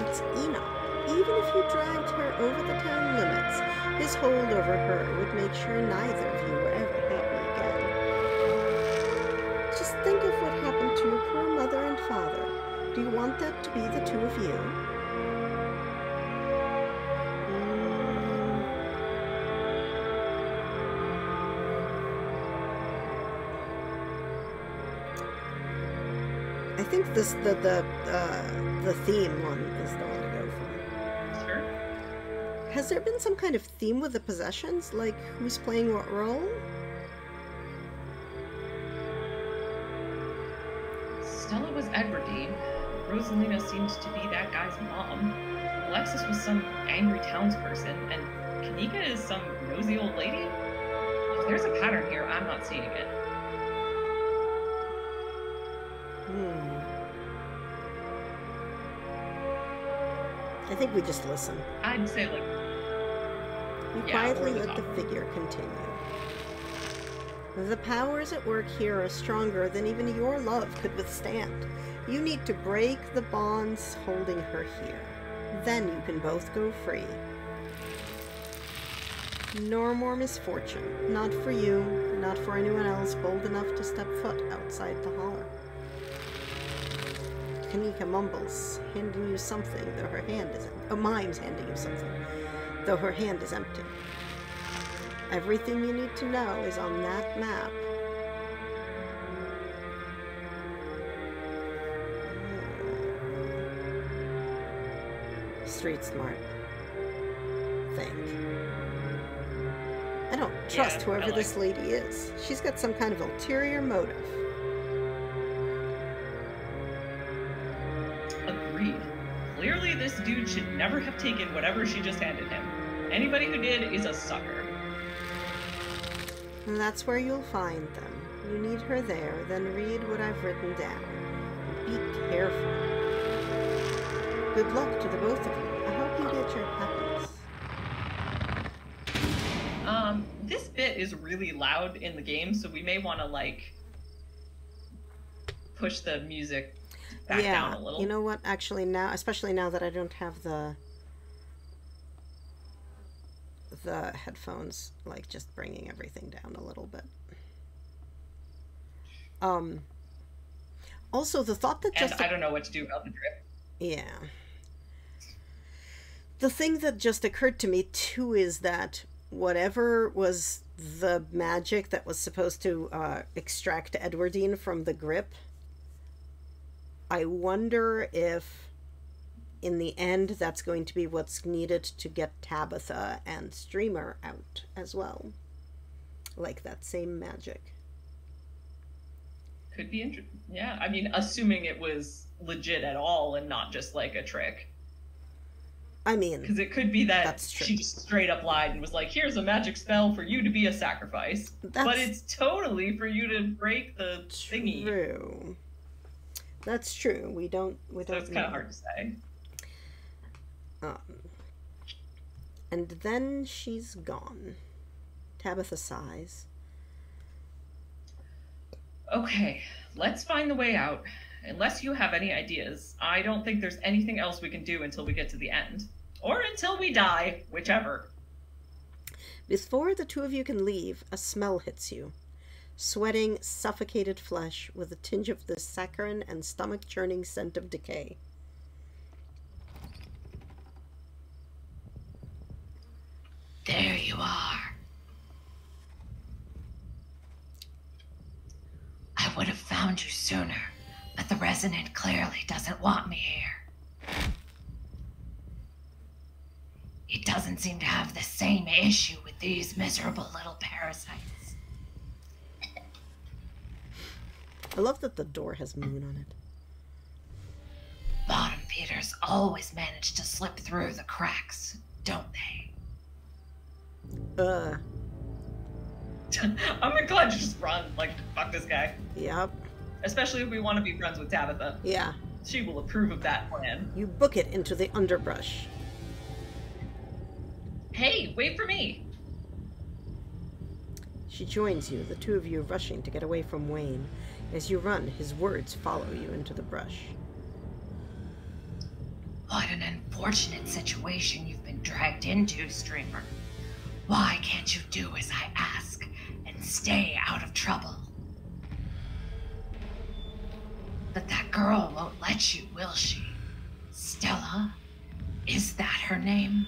It's Enoch. Even if you dragged her over the town limits, his hold over her would make sure neither of you were ever happy again. Just think of what happened to your poor mother and father. Do you want that to be the two of you? I think the theme one is the one to go for. Sure. Has there been some kind of theme with the possessions? Like, who's playing what role? Stella was Edwardine. Rosalina seemed to be that guy's mom. Alexis was some angry townsperson, and Kanika is some nosy old lady. If there's a pattern here, I'm not seeing it. I think we just listen. I'd say, like, We yeah, quietly over the let top. the figure continue. The powers at work here are stronger than even your love could withstand. You need to break the bonds holding her here. Then you can both go free. Nor more misfortune. Not for you, not for anyone else bold enough to step foot outside the holler. Kanika mumbles, handing you something, though her hand is mimes handing you something, though her hand is empty. Everything you need to know is on that map. Street smart. Think. I don't trust whoever this lady is. She's got some kind of ulterior motive. Agreed. Clearly, this dude should never have taken whatever she just handed him. Anybody who did is a sucker. And that's where you'll find them. You need her there, then read what I've written down. Be careful. Good luck to the both of you. I hope you get your happiness. This bit is really loud in the game, so we may want to, like, push the music back down a little. You know what? Actually, now, especially now that I don't have the headphones, like, just bringing everything down a little bit. Also, the thought that just... And I don't know what to do about the drip. Yeah. The thing that just occurred to me, too, is that whatever was the magic that was supposed to extract Edwardine from the grip, I wonder if in the end that's going to be what's needed to get Tabitha and Streamer out as well. Like that same magic. Could be interesting. Yeah, I mean, assuming it was legit at all and not just like a trick. I mean, because it could be that she just straight up lied and was like, here's a magic spell for you to be a sacrifice. But it's totally for you to break the thingy. True. That's true. We don't so it's kind of hard to say. And then she's gone. Tabitha sighs. Okay, let's find the way out. Unless you have any ideas, I don't think there's anything else we can do until we get to the end. Or until we die, whichever. Before the two of you can leave, a smell hits you. Sweating, suffocated flesh with a tinge of the saccharine and stomach-churning scent of decay. There you are. I would have found you sooner, but the Resonant clearly doesn't want me here. It doesn't seem to have the same issue with these miserable little parasites. I love that the door has moon on it. Bottom feeders always manage to slip through the cracks, don't they? I'm glad you just run. Like, fuck this guy. Yep. Especially if we want to be friends with Tabitha. Yeah. She will approve of that plan. You book it into the underbrush. Hey, wait for me! She joins you, the two of you rushing to get away from Wayne. As you run, his words follow you into the brush. What an unfortunate situation you've been dragged into, Streamer. Why can't you do as I ask and stay out of trouble? But that girl won't let you, will she? Stella? Is that her name?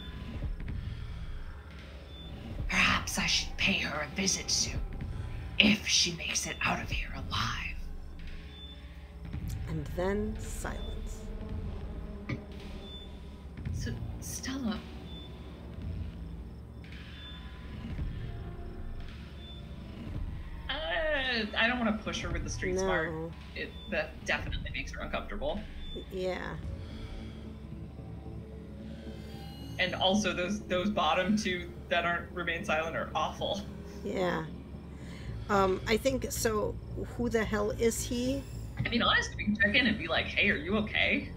Perhaps I should pay her a visit soon, if she makes it out of here alive. And then silence. So, Stella... I don't want to push her with the street smart. That definitely makes her uncomfortable. Yeah. And also those bottom two that aren't remain silent are awful. Yeah. I think so. Who the hell is he? I mean, honestly, we can check in and be like, "Hey, are you okay?"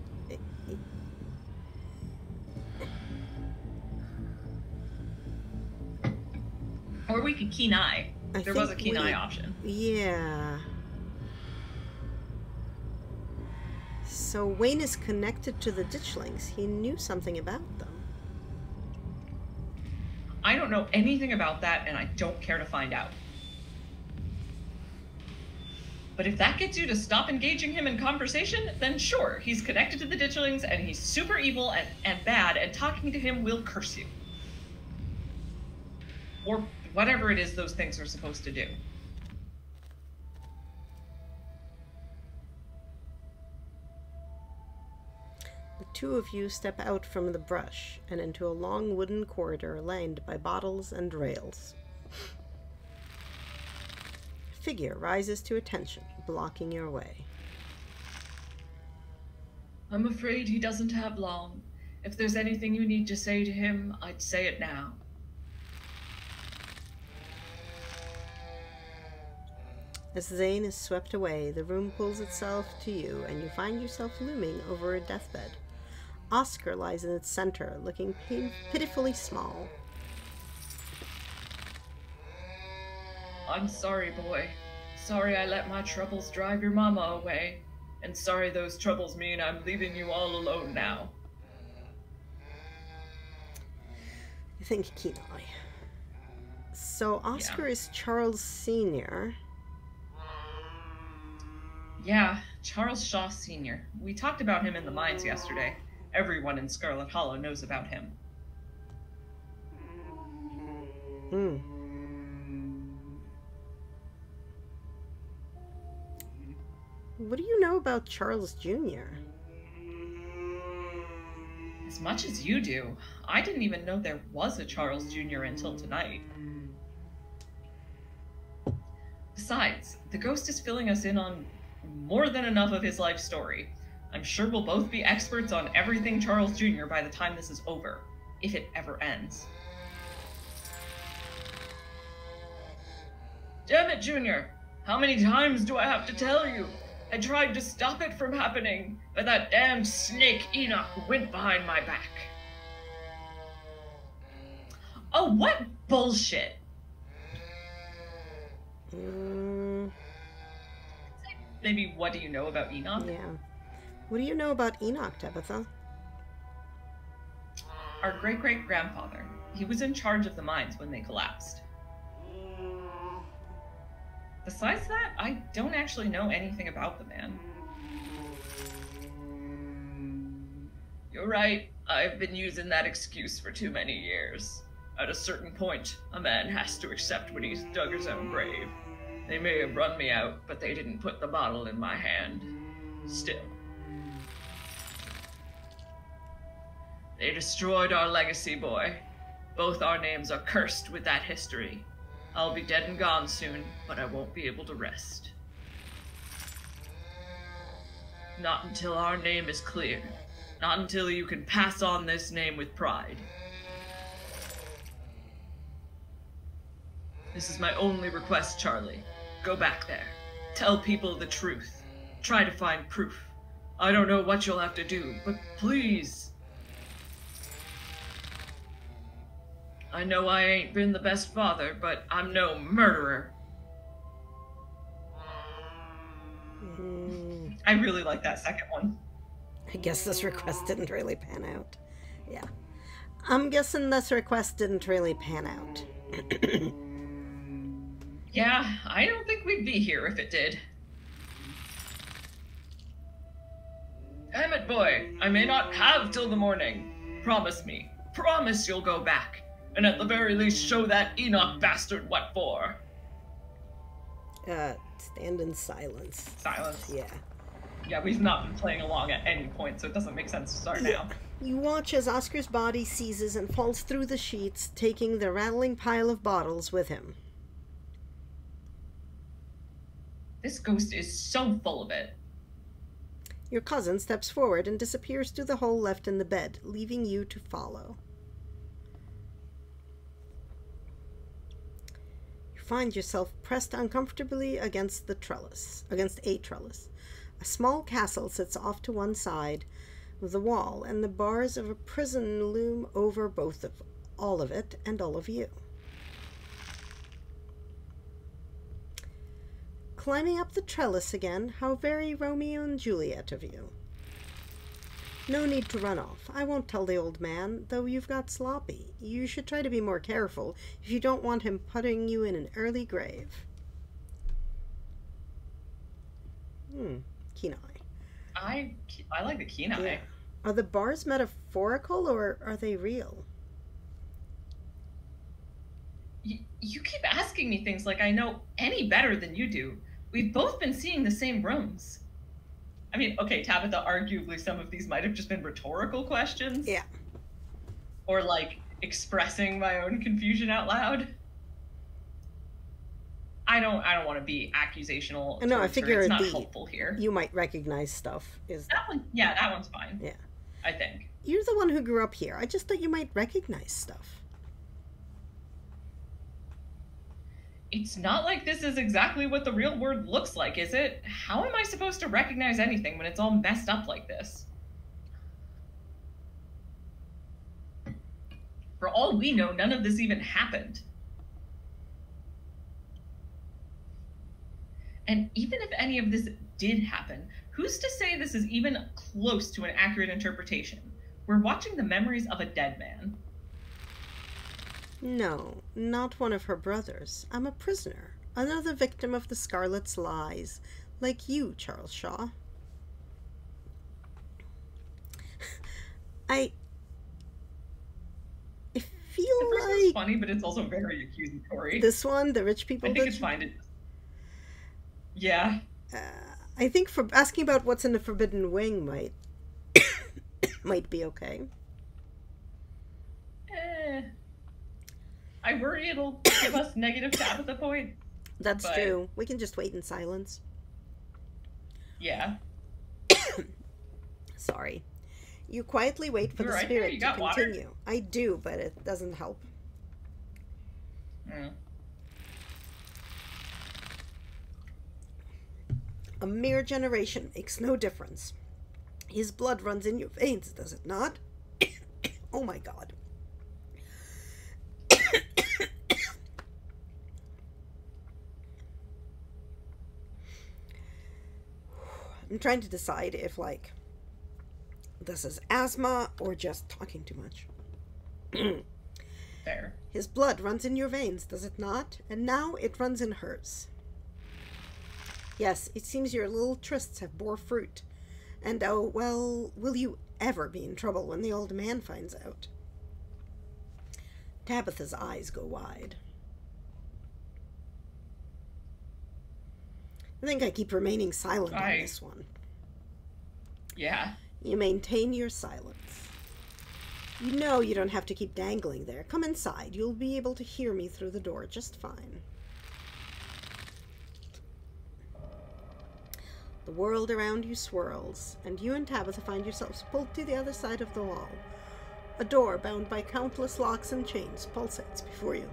Or we could keen eye. There was a keen eye option. Yeah. So Wayne is connected to the Ditchlings. He knew something about them. I don't know anything about that, and I don't care to find out. But if that gets you to stop engaging him in conversation, then sure, he's connected to the Ditchlings, and he's super evil and bad, and talking to him will curse you. Or whatever it is those things are supposed to do. The two of you step out from the brush and into a long wooden corridor lined by bottles and rails. Figure rises to attention, blocking your way. I'm afraid he doesn't have long. If there's anything you need to say to him, I'd say it now. As Zane is swept away, the room pulls itself to you, and you find yourself looming over a deathbed. Oscar lies in its center, looking pitifully small. I'm sorry, boy. Sorry I let my troubles drive your mama away. And sorry those troubles mean I'm leaving you all alone now. You think keenly. So Oscar is Charles Sr. Yeah, Charles Shaw Sr. We talked about him in the mines yesterday. Everyone in Scarlet Hollow knows about him. What do you know about Charles Jr.? As much as you do. I didn't even know there was a Charles Jr. until tonight. Besides, the ghost is filling us in on more than enough of his life story. I'm sure we'll both be experts on everything Charles Jr. by the time this is over, if it ever ends. Damn it, Junior! How many times do I have to tell you? I tried to stop it from happening, but that damned snake Enoch went behind my back. Oh, what bullshit! Maybe, what do you know about Enoch? Yeah. What do you know about Enoch, Tabitha? Our great-great-grandfather. He was in charge of the mines when they collapsed. Besides that, I don't actually know anything about the man. You're right. I've been using that excuse for too many years. At a certain point, a man has to accept when he's dug his own grave. They may have run me out, but they didn't put the bottle in my hand. Still. They destroyed our legacy, boy. Both our names are cursed with that history. I'll be dead and gone soon, but I won't be able to rest. Not until our name is clear. Not until you can pass on this name with pride. This is my only request, Charlie. Go back there. Tell people the truth. Try to find proof. I don't know what you'll have to do, but please. I know I ain't been the best father, but I'm no murderer. I really like that second one. I guess this request didn't really pan out. Yeah. I'm guessing this request didn't really pan out. Yeah, I don't think we'd be here if it did. Damn it, boy. I may not have till the morning. Promise me. Promise you'll go back. And at the very least show that Enoch bastard what for. Stand in silence. Silence. Yeah. Yeah, we've not been playing along at any point, so it doesn't make sense to start now. You watch as Oscar's body seizes and falls through the sheets, taking the rattling pile of bottles with him. This ghost is so full of it. Your cousin steps forward and disappears through the hole left in the bed, leaving you to follow. You find yourself pressed uncomfortably against a trellis. A small castle sits off to one side of the wall, and the bars of a prison loom over all of it and all of you. Climbing up the trellis again, how very Romeo and Juliet of you. No need to run off. I won't tell the old man, though you've got sloppy. You should try to be more careful if you don't want him putting you in an early grave. Keen eye. I like the keen eye. Yeah. Are the bars metaphorical or are they real? You keep asking me things like I know any better than you do. We've both been seeing the same rooms. I mean, okay, Tabitha, arguably some of these might have just been rhetorical questions. Yeah. Or like expressing my own confusion out loud. I don't want to be accusational. No, I figure it's not helpful here. You might recognize stuff. Is that one? Yeah, that one's fine. Yeah, I think you're the one who grew up here. I just thought you might recognize stuff. It's not like this is exactly what the real world looks like, is it? How am I supposed to recognize anything when it's all messed up like this? For all we know, none of this even happened. And even if any of this did happen, who's to say this is even close to an accurate interpretation? We're watching the memories of a dead man. No, not one of her brothers. I'm a prisoner. Another victim of the Scarlet's lies. Like you, Charles Shaw. I feel like... It's funny, but it's also very accusatory. This one, the rich people... I think it's fine. Yeah. I think for asking about what's in the Forbidden Wing might be okay. I worry it'll give us negative Tabitha points. That's true. We can just wait in silence. Yeah. Sorry. You quietly wait for the spirit to continue. Water? I do, but it doesn't help. Mm. A mere generation makes no difference. His blood runs in your veins, does it not? Oh my god. I'm trying to decide if, like, this is asthma or just talking too much. Fair. His blood runs in your veins, does it not? And now it runs in hers. Yes, it seems your little trysts have bore fruit. And oh, well, will you ever be in trouble when the old man finds out? Tabitha's eyes go wide. I think I keep remaining silent on this one. Yeah. You maintain your silence. You know you don't have to keep dangling there. Come inside. You'll be able to hear me through the door just fine. The world around you swirls, and you and Tabitha find yourselves pulled to the other side of the wall. A door bound by countless locks and chains pulsates before you.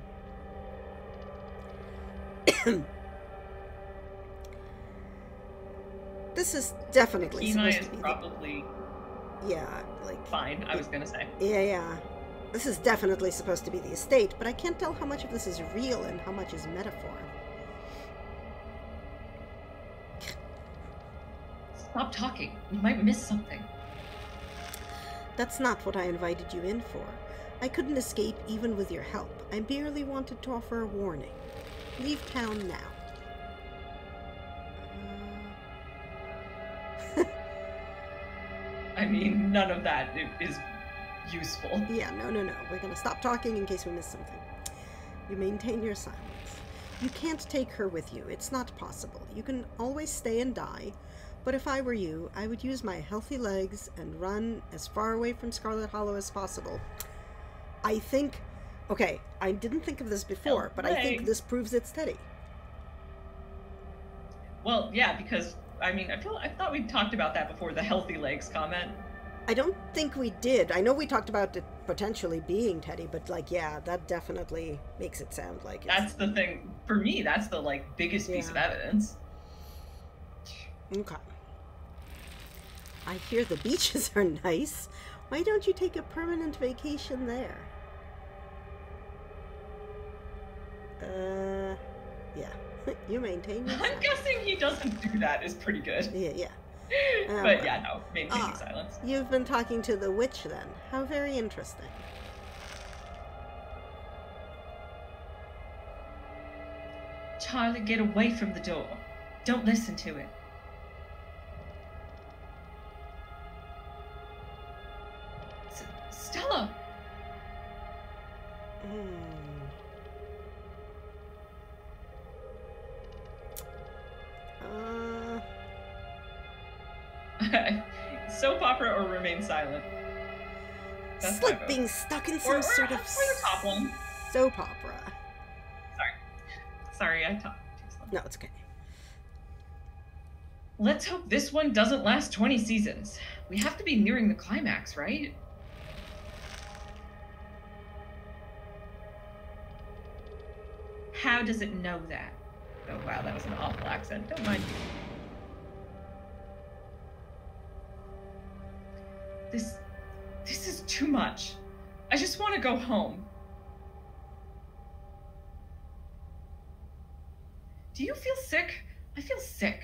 This is definitely supposed to be probably... Yeah, like... Fine, I was gonna say. Yeah. This is definitely supposed to be the estate, but I can't tell how much of this is real and how much is metaphor. Stop talking. You might miss something. That's not what I invited you in for. I couldn't escape even with your help. I merely wanted to offer a warning. Leave town now. I mean, none of that is useful. Yeah, no. We're gonna stop talking in case we miss something. You maintain your silence. You can't take her with you. It's not possible. You can always stay and die. But if I were you, I would use my healthy legs and run as far away from Scarlet Hollow as possible. I think... Okay, I didn't think of this before, but I think this proves it's Teddy. Well, yeah, because, I mean, I thought we talked about that before, the healthy legs comment. I don't think we did. I know we talked about it potentially being Teddy, but, like, yeah, that definitely makes it sound like it. That's the thing. For me, that's the, like, biggest piece of evidence. Okay. I hear the beaches are nice. Why don't you take a permanent vacation there? Yeah. You maintain your I'm guessing he doesn't do that is pretty good. Yeah. But yeah, no, maintaining silence. You've been talking to the witch then. How very interesting. Charlie, get away from the door. Don't listen to it. Stella! Soap opera or remain silent? It's like being stuck in some sort of the top one. soap opera. Sorry, I talked too No, it's okay. Let's hope this one doesn't last 20 seasons. We have to be nearing the climax, right? How does it know that? Oh wow, that was an awful accent. Don't mind me. This is too much. I just want to go home. Do you feel sick? I feel sick.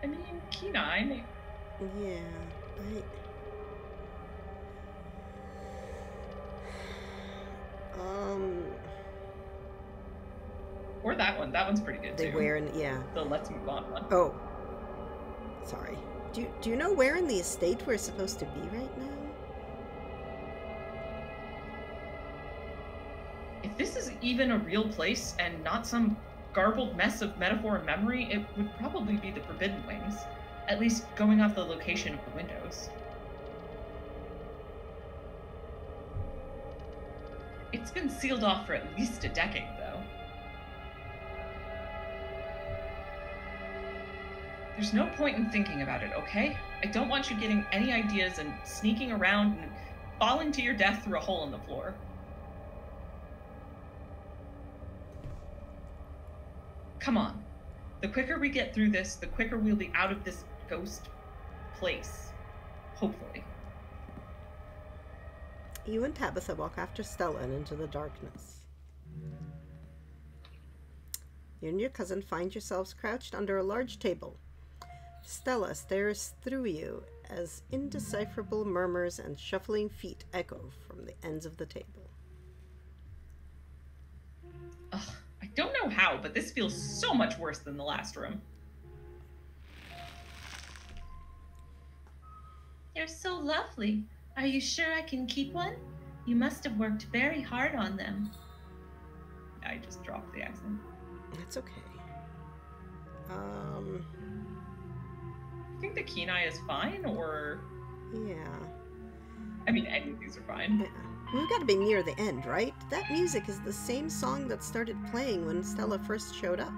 I mean, Kenai. Yeah, Or that one. That one's pretty good too. They wear yeah. The let's move on one. Oh, sorry. Do you know where in the estate we're supposed to be right now? If this is even a real place and not some garbled mess of metaphor and memory, it would probably be the Forbidden Wings. At least going off the location of the windows. It's been sealed off for at least a decade, though. There's no point in thinking about it, okay? I don't want you getting any ideas and sneaking around and falling to your death through a hole in the floor. Come on. The quicker we get through this, the quicker we'll be out of this ghost place. Hopefully. You and Tabitha walk after Stella and into the darkness. You and your cousin find yourselves crouched under a large table. Stella stares through you as indecipherable murmurs and shuffling feet echo from the ends of the table. Ugh, I don't know how, but this feels so much worse than the last room. They're so lovely. Are you sure I can keep one? You must have worked very hard on them. I just dropped the accent. That's okay. I think the Kenai is fine, or... Yeah. I mean, any of these are fine. Yeah. We've got to be near the end, right? That music is the same song that started playing when Stella first showed up.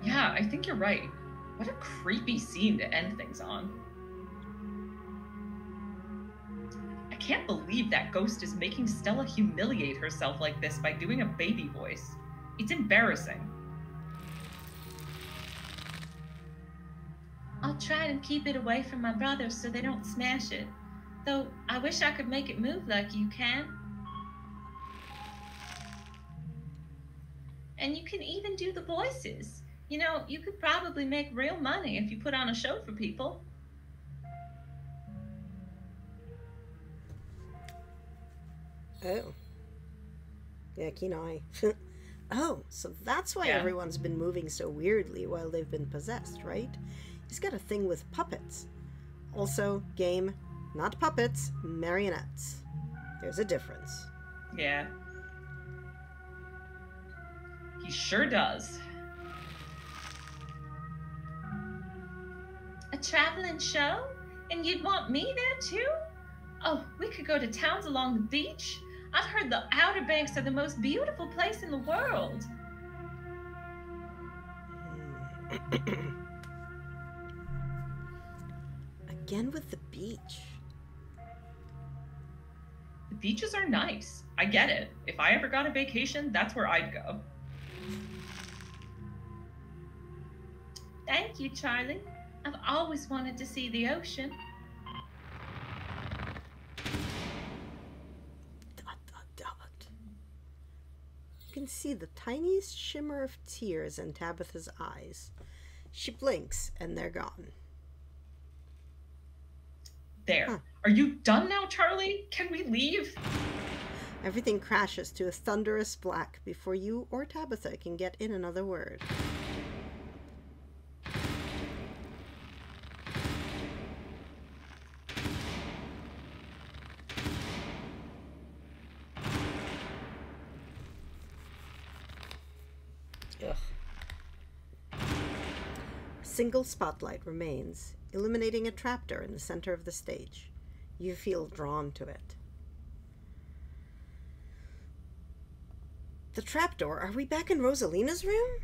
Yeah, I think you're right. What a creepy scene to end things on. I can't believe that ghost is making Stella humiliate herself like this by doing a baby voice. It's embarrassing. I'll try and keep it away from my brothers so they don't smash it. Though I wish I could make it move like you can. And you can even do the voices. You know, you could probably make real money if you put on a show for people. Oh. Yeah, Kenai. Oh, so that's why Yeah. everyone's been moving so weirdly while they've been possessed, right? He's got a thing with puppets. Also, game, not puppets, marionettes. There's a difference. Yeah. He sure does. A traveling show? And you'd want me there too? Oh, we could go to towns along the beach. I've heard the Outer Banks are the most beautiful place in the world. Again with the beach. The beaches are nice. I get it. If I ever got a vacation, that's where I'd go. Thank you, Charlie. I've always wanted to see the ocean. Dot, dot, dot. You can see the tiniest shimmer of tears in Tabitha's eyes. She blinks, and they're gone. There. Huh. Are you done now, Charlie? Can we leave? Everything crashes to a thunderous black before you or Tabitha can get in another word. Ugh. A single spotlight remains illuminating a trapdoor in the center of the stage. You feel drawn to it. The trapdoor? Are we back in Rosalina's room?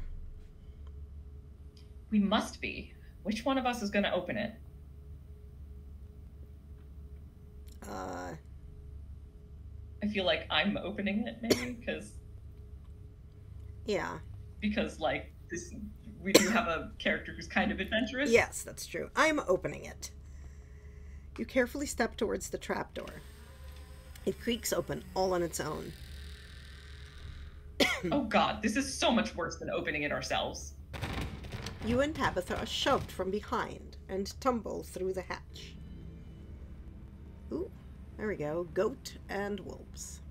We must be. Which one of us is going to open it? I feel like I'm opening it, maybe, Yeah. Because, like, this, we do have a character who's kind of adventurous. Yes, that's true. I'm opening it. You carefully step towards the trapdoor. It creaks open all on its own. Oh god, this is so much worse than opening it ourselves. You and Tabitha are shoved from behind and tumble through the hatch. Ooh, there we go. Goat and wolves.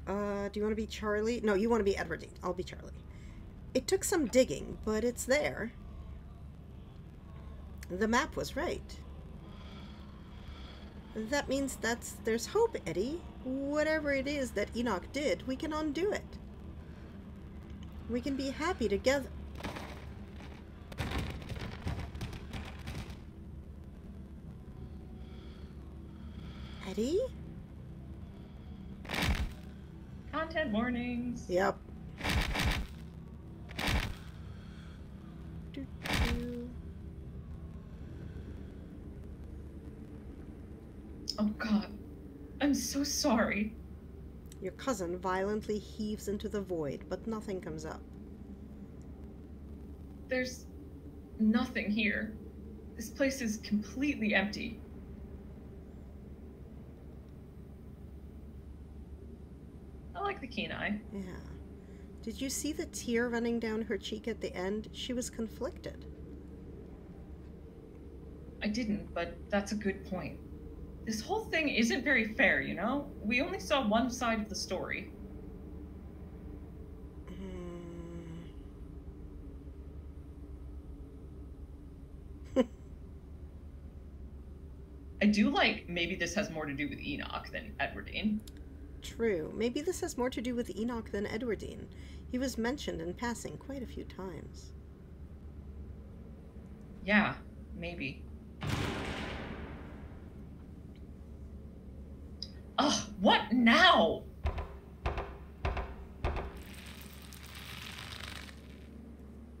Do you want to be Charlie? No, you want to be Edwardine. I'll be Charlie. It took some digging, but it's there. The map was right. That means there's hope, Eddie. Whatever it is that Enoch did, we can undo it. We can be happy together. Eddie? Content warnings. Yep. Doo-doo. Oh god, I'm so sorry. Your cousin violently heaves into the void, but nothing comes up. There's nothing here. This place is completely empty. I like the keen eye. Yeah. Did you see the tear running down her cheek at the end? She was conflicted. I didn't, but that's a good point. This whole thing isn't very fair, you know? We only saw one side of the story. I do like maybe this has more to do with Enoch than Edwardine. True. Maybe this has more to do with Enoch than Edwardine. He was mentioned in passing quite a few times. Yeah, maybe. Ugh, what now?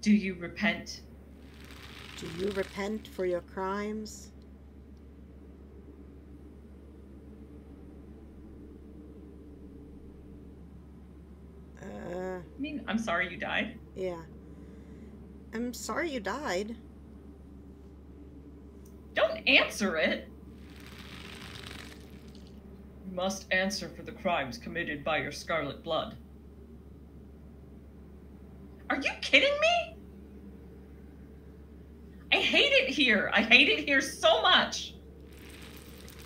Do you repent? Do you repent for your crimes? I mean, I'm sorry you died. Yeah. I'm sorry you died. Don't answer it! You must answer for the crimes committed by your scarlet blood. Are you kidding me? I hate it here. I hate it here so much.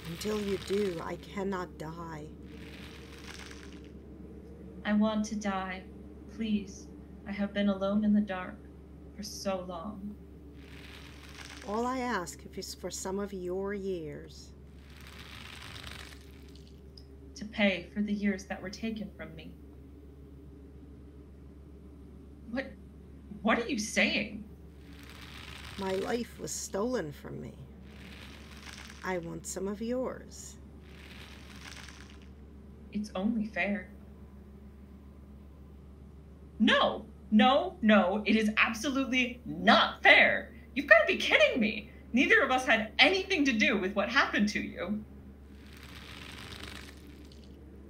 Until you do, I cannot die. I want to die. Please. I have been alone in the dark for so long. All I ask is for some of your years. To pay for the years that were taken from me. What are you saying? My life was stolen from me. I want some of yours. It's only fair. No, no, no, it is absolutely not fair. You've got to be kidding me. Neither of us had anything to do with what happened to you.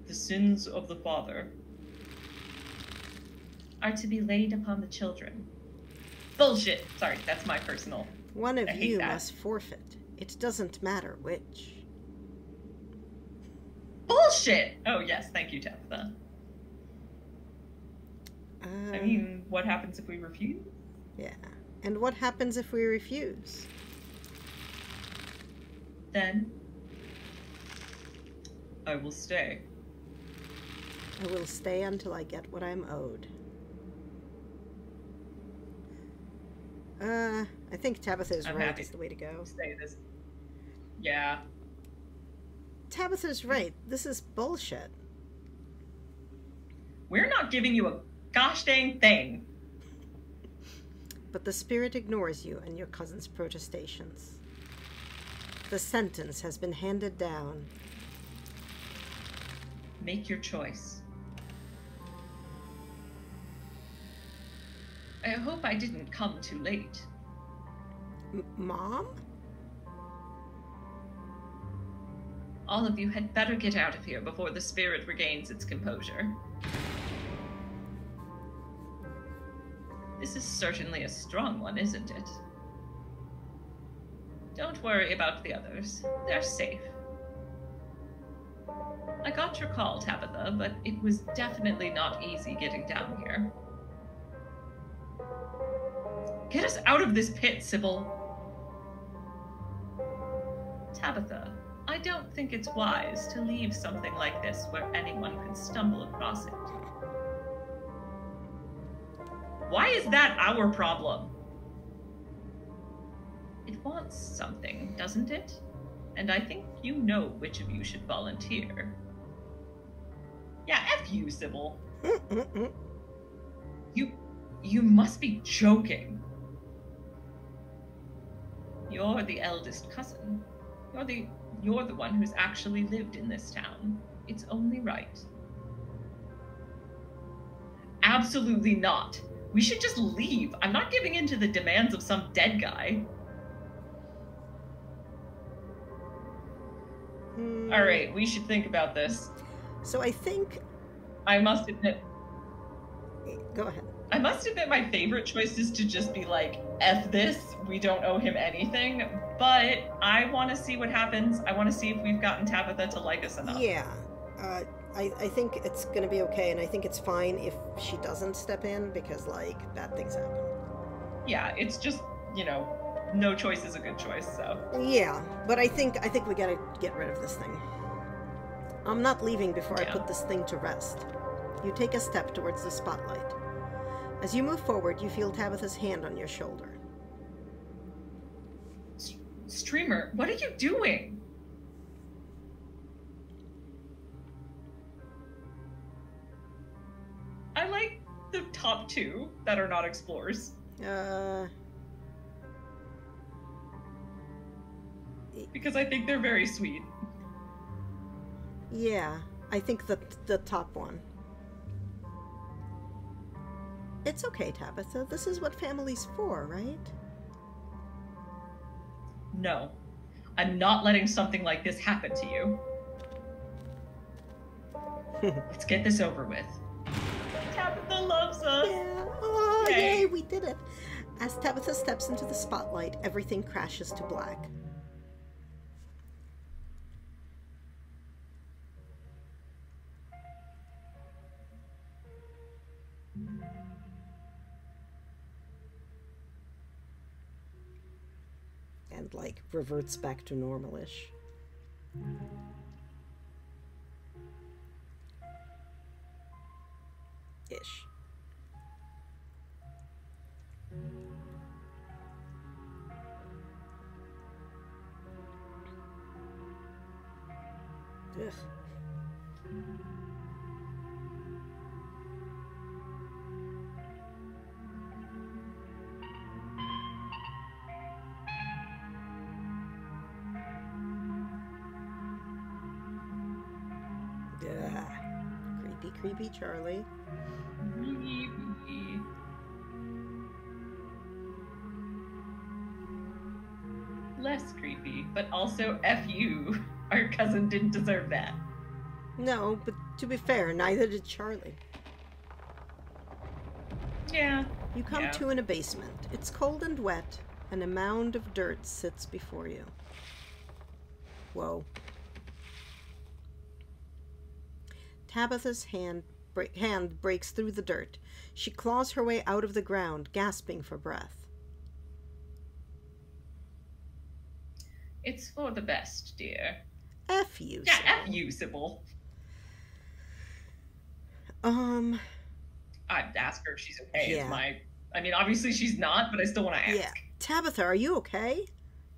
The sins of the father are to be laid upon the children. Bullshit. Sorry, that's my personal. One of I hate you that. must forfeit. It doesn't matter which. Bullshit! Oh, yes, thank you, Tabitha. I mean, what happens if we refuse? Yeah. And what happens if we refuse? Then I will stay. I will stay until I get what I'm owed. I think Tabitha's I'm right happy is the way to go. Stay this. Yeah. Tabitha's right. This is bullshit. We're not giving you a gosh dang thing. but the spirit ignores you and your cousin's protestations. The sentence has been handed down. Make your choice. I hope I didn't come too late. Mom? All of you had better get out of here before the spirit regains its composure. This is certainly a strong one, isn't it? Don't worry about the others. They're safe. I got your call, Tabitha, but it was definitely not easy getting down here. Get us out of this pit, Sybil. Tabitha, I don't think it's wise to leave something like this where anyone could stumble across it. Why is that our problem? It wants something, doesn't it? And I think you know which of you should volunteer. Yeah, F you, Sybil. You must be joking. You're the eldest cousin. You're the one who's actually lived in this town. It's only right. Absolutely not. We should just leave. I'm not giving in to the demands of some dead guy. All right, we should think about this. So I think... I must admit... Go ahead. I must admit my favorite choice is to just be like, F this, we don't owe him anything, but I want to see what happens. I want to see if we've gotten Tabitha to like us enough. Yeah. I think it's going to be okay, and I think it's fine if she doesn't step in, because, like, bad things happen. Yeah, it's just, you know, no choice is a good choice, so. Yeah, but I think we gotta get rid of this thing. I'm not leaving before I put this thing to rest. You take a step towards the spotlight. As you move forward, you feel Tabitha's hand on your shoulder. Streamer, what are you doing? I like the top two that are not explorers. Because I think they're very sweet. Yeah, I think the top one. It's okay, Tabitha. This is what family's for, right? No. I'm not letting something like this happen to you. Let's get this over with. Tabitha loves us! Yeah. Oh, yay, we did it! As Tabitha steps into the spotlight, everything crashes to black. And, like, reverts back to normal-ish. Ish. Ugh. Yeah. Creepy, creepy Charlie. Creepy. Less creepy, but also F you. Our cousin didn't deserve that. No, but to be fair, neither did Charlie. Yeah. You come to in a basement. It's cold and wet, and a mound of dirt sits before you. Whoa. Tabitha's hand breaks through the dirt. She claws her way out of the ground, gasping for breath. It's for the best, dear. F you, Yeah, Sybil. F you, Sybil. I'd ask her if she's okay. Yeah. I mean, obviously she's not, but I still want to ask. Yeah. Tabitha, are you okay?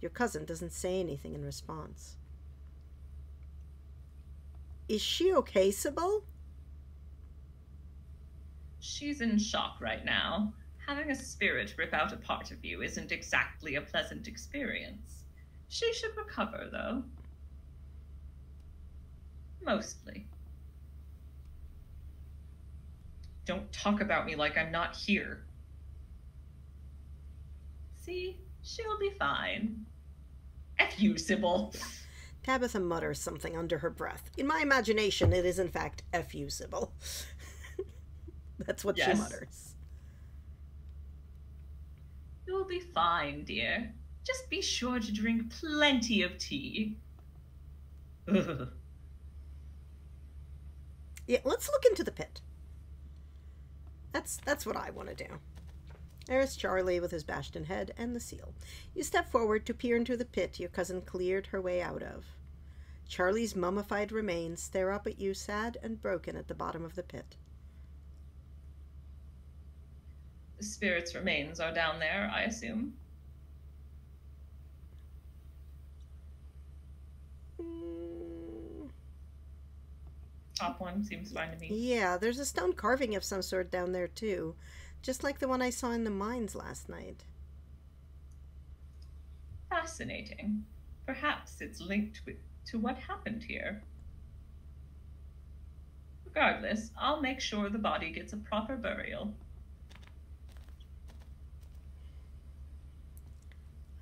Your cousin doesn't say anything in response. Is she okay, Sybil? She's in shock right now. having a spirit rip out a part of you isn't exactly a pleasant experience. She should recover, though. Mostly. Don't talk about me like I'm not here. See? She'll be fine. F you, Sybil. Tabitha mutters something under her breath. In my imagination, it is in fact F you, Sybil. That's what she mutters. You'll be fine, dear. Just be sure to drink plenty of tea. Yeah, let's look into the pit. That's what I want to do. There's Charlie with his bashed in head and the seal. You step forward to peer into the pit your cousin cleared her way out of. Charlie's mummified remains stare up at you, sad and broken, at the bottom of the pit. The spirit's remains are down there, I assume. Top one seems fine to me. Yeah, there's a stone carving of some sort down there too. Just like the one I saw in the mines last night. Fascinating. Perhaps it's linked to what happened here. Regardless, I'll make sure the body gets a proper burial.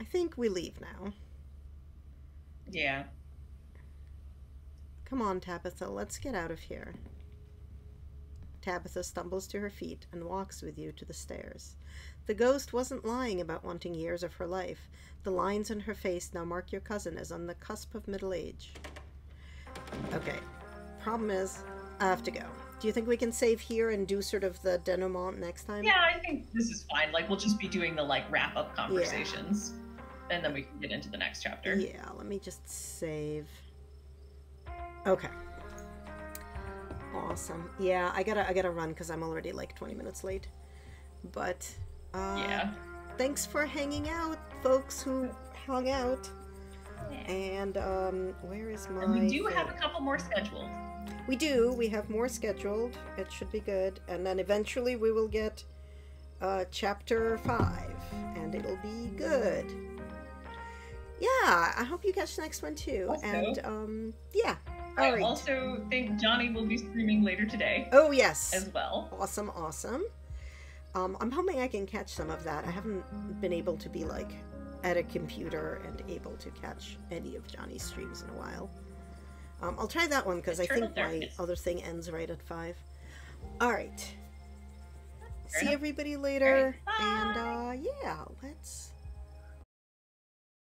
I think we leave now. Yeah. Come on, Tabitha, let's get out of here. Tabitha stumbles to her feet and walks with you to the stairs. The ghost wasn't lying about wanting years of her life. The lines on her face now mark your cousin as on the cusp of middle age. Okay, problem is, I have to go. Do you think we can save here and do sort of the denouement next time? Yeah, I think this is fine. Like, we'll just be doing the, like, wrap-up conversations. Yeah. And then we can get into the next chapter. Yeah, let me just save. Okay. Awesome. Yeah, I gotta run because I'm already like 20 minutes late. But yeah. Thanks for hanging out, folks who hung out. Yeah. And where is my? And we do have a couple more scheduled. We do. We have more scheduled. It should be good. And then eventually we will get chapter 5, and it'll be good. Yeah, I hope you catch the next one too. Also, and yeah. I also think Johnny will be streaming later today. Oh, yes. As well. Awesome, awesome. I'm hoping I can catch some of that. I haven't been able to be, like, at a computer and able to catch any of Johnny's streams in a while. I'll try that one, because I think my other thing ends right at 5. All right. See everybody later. Right. And, yeah, let's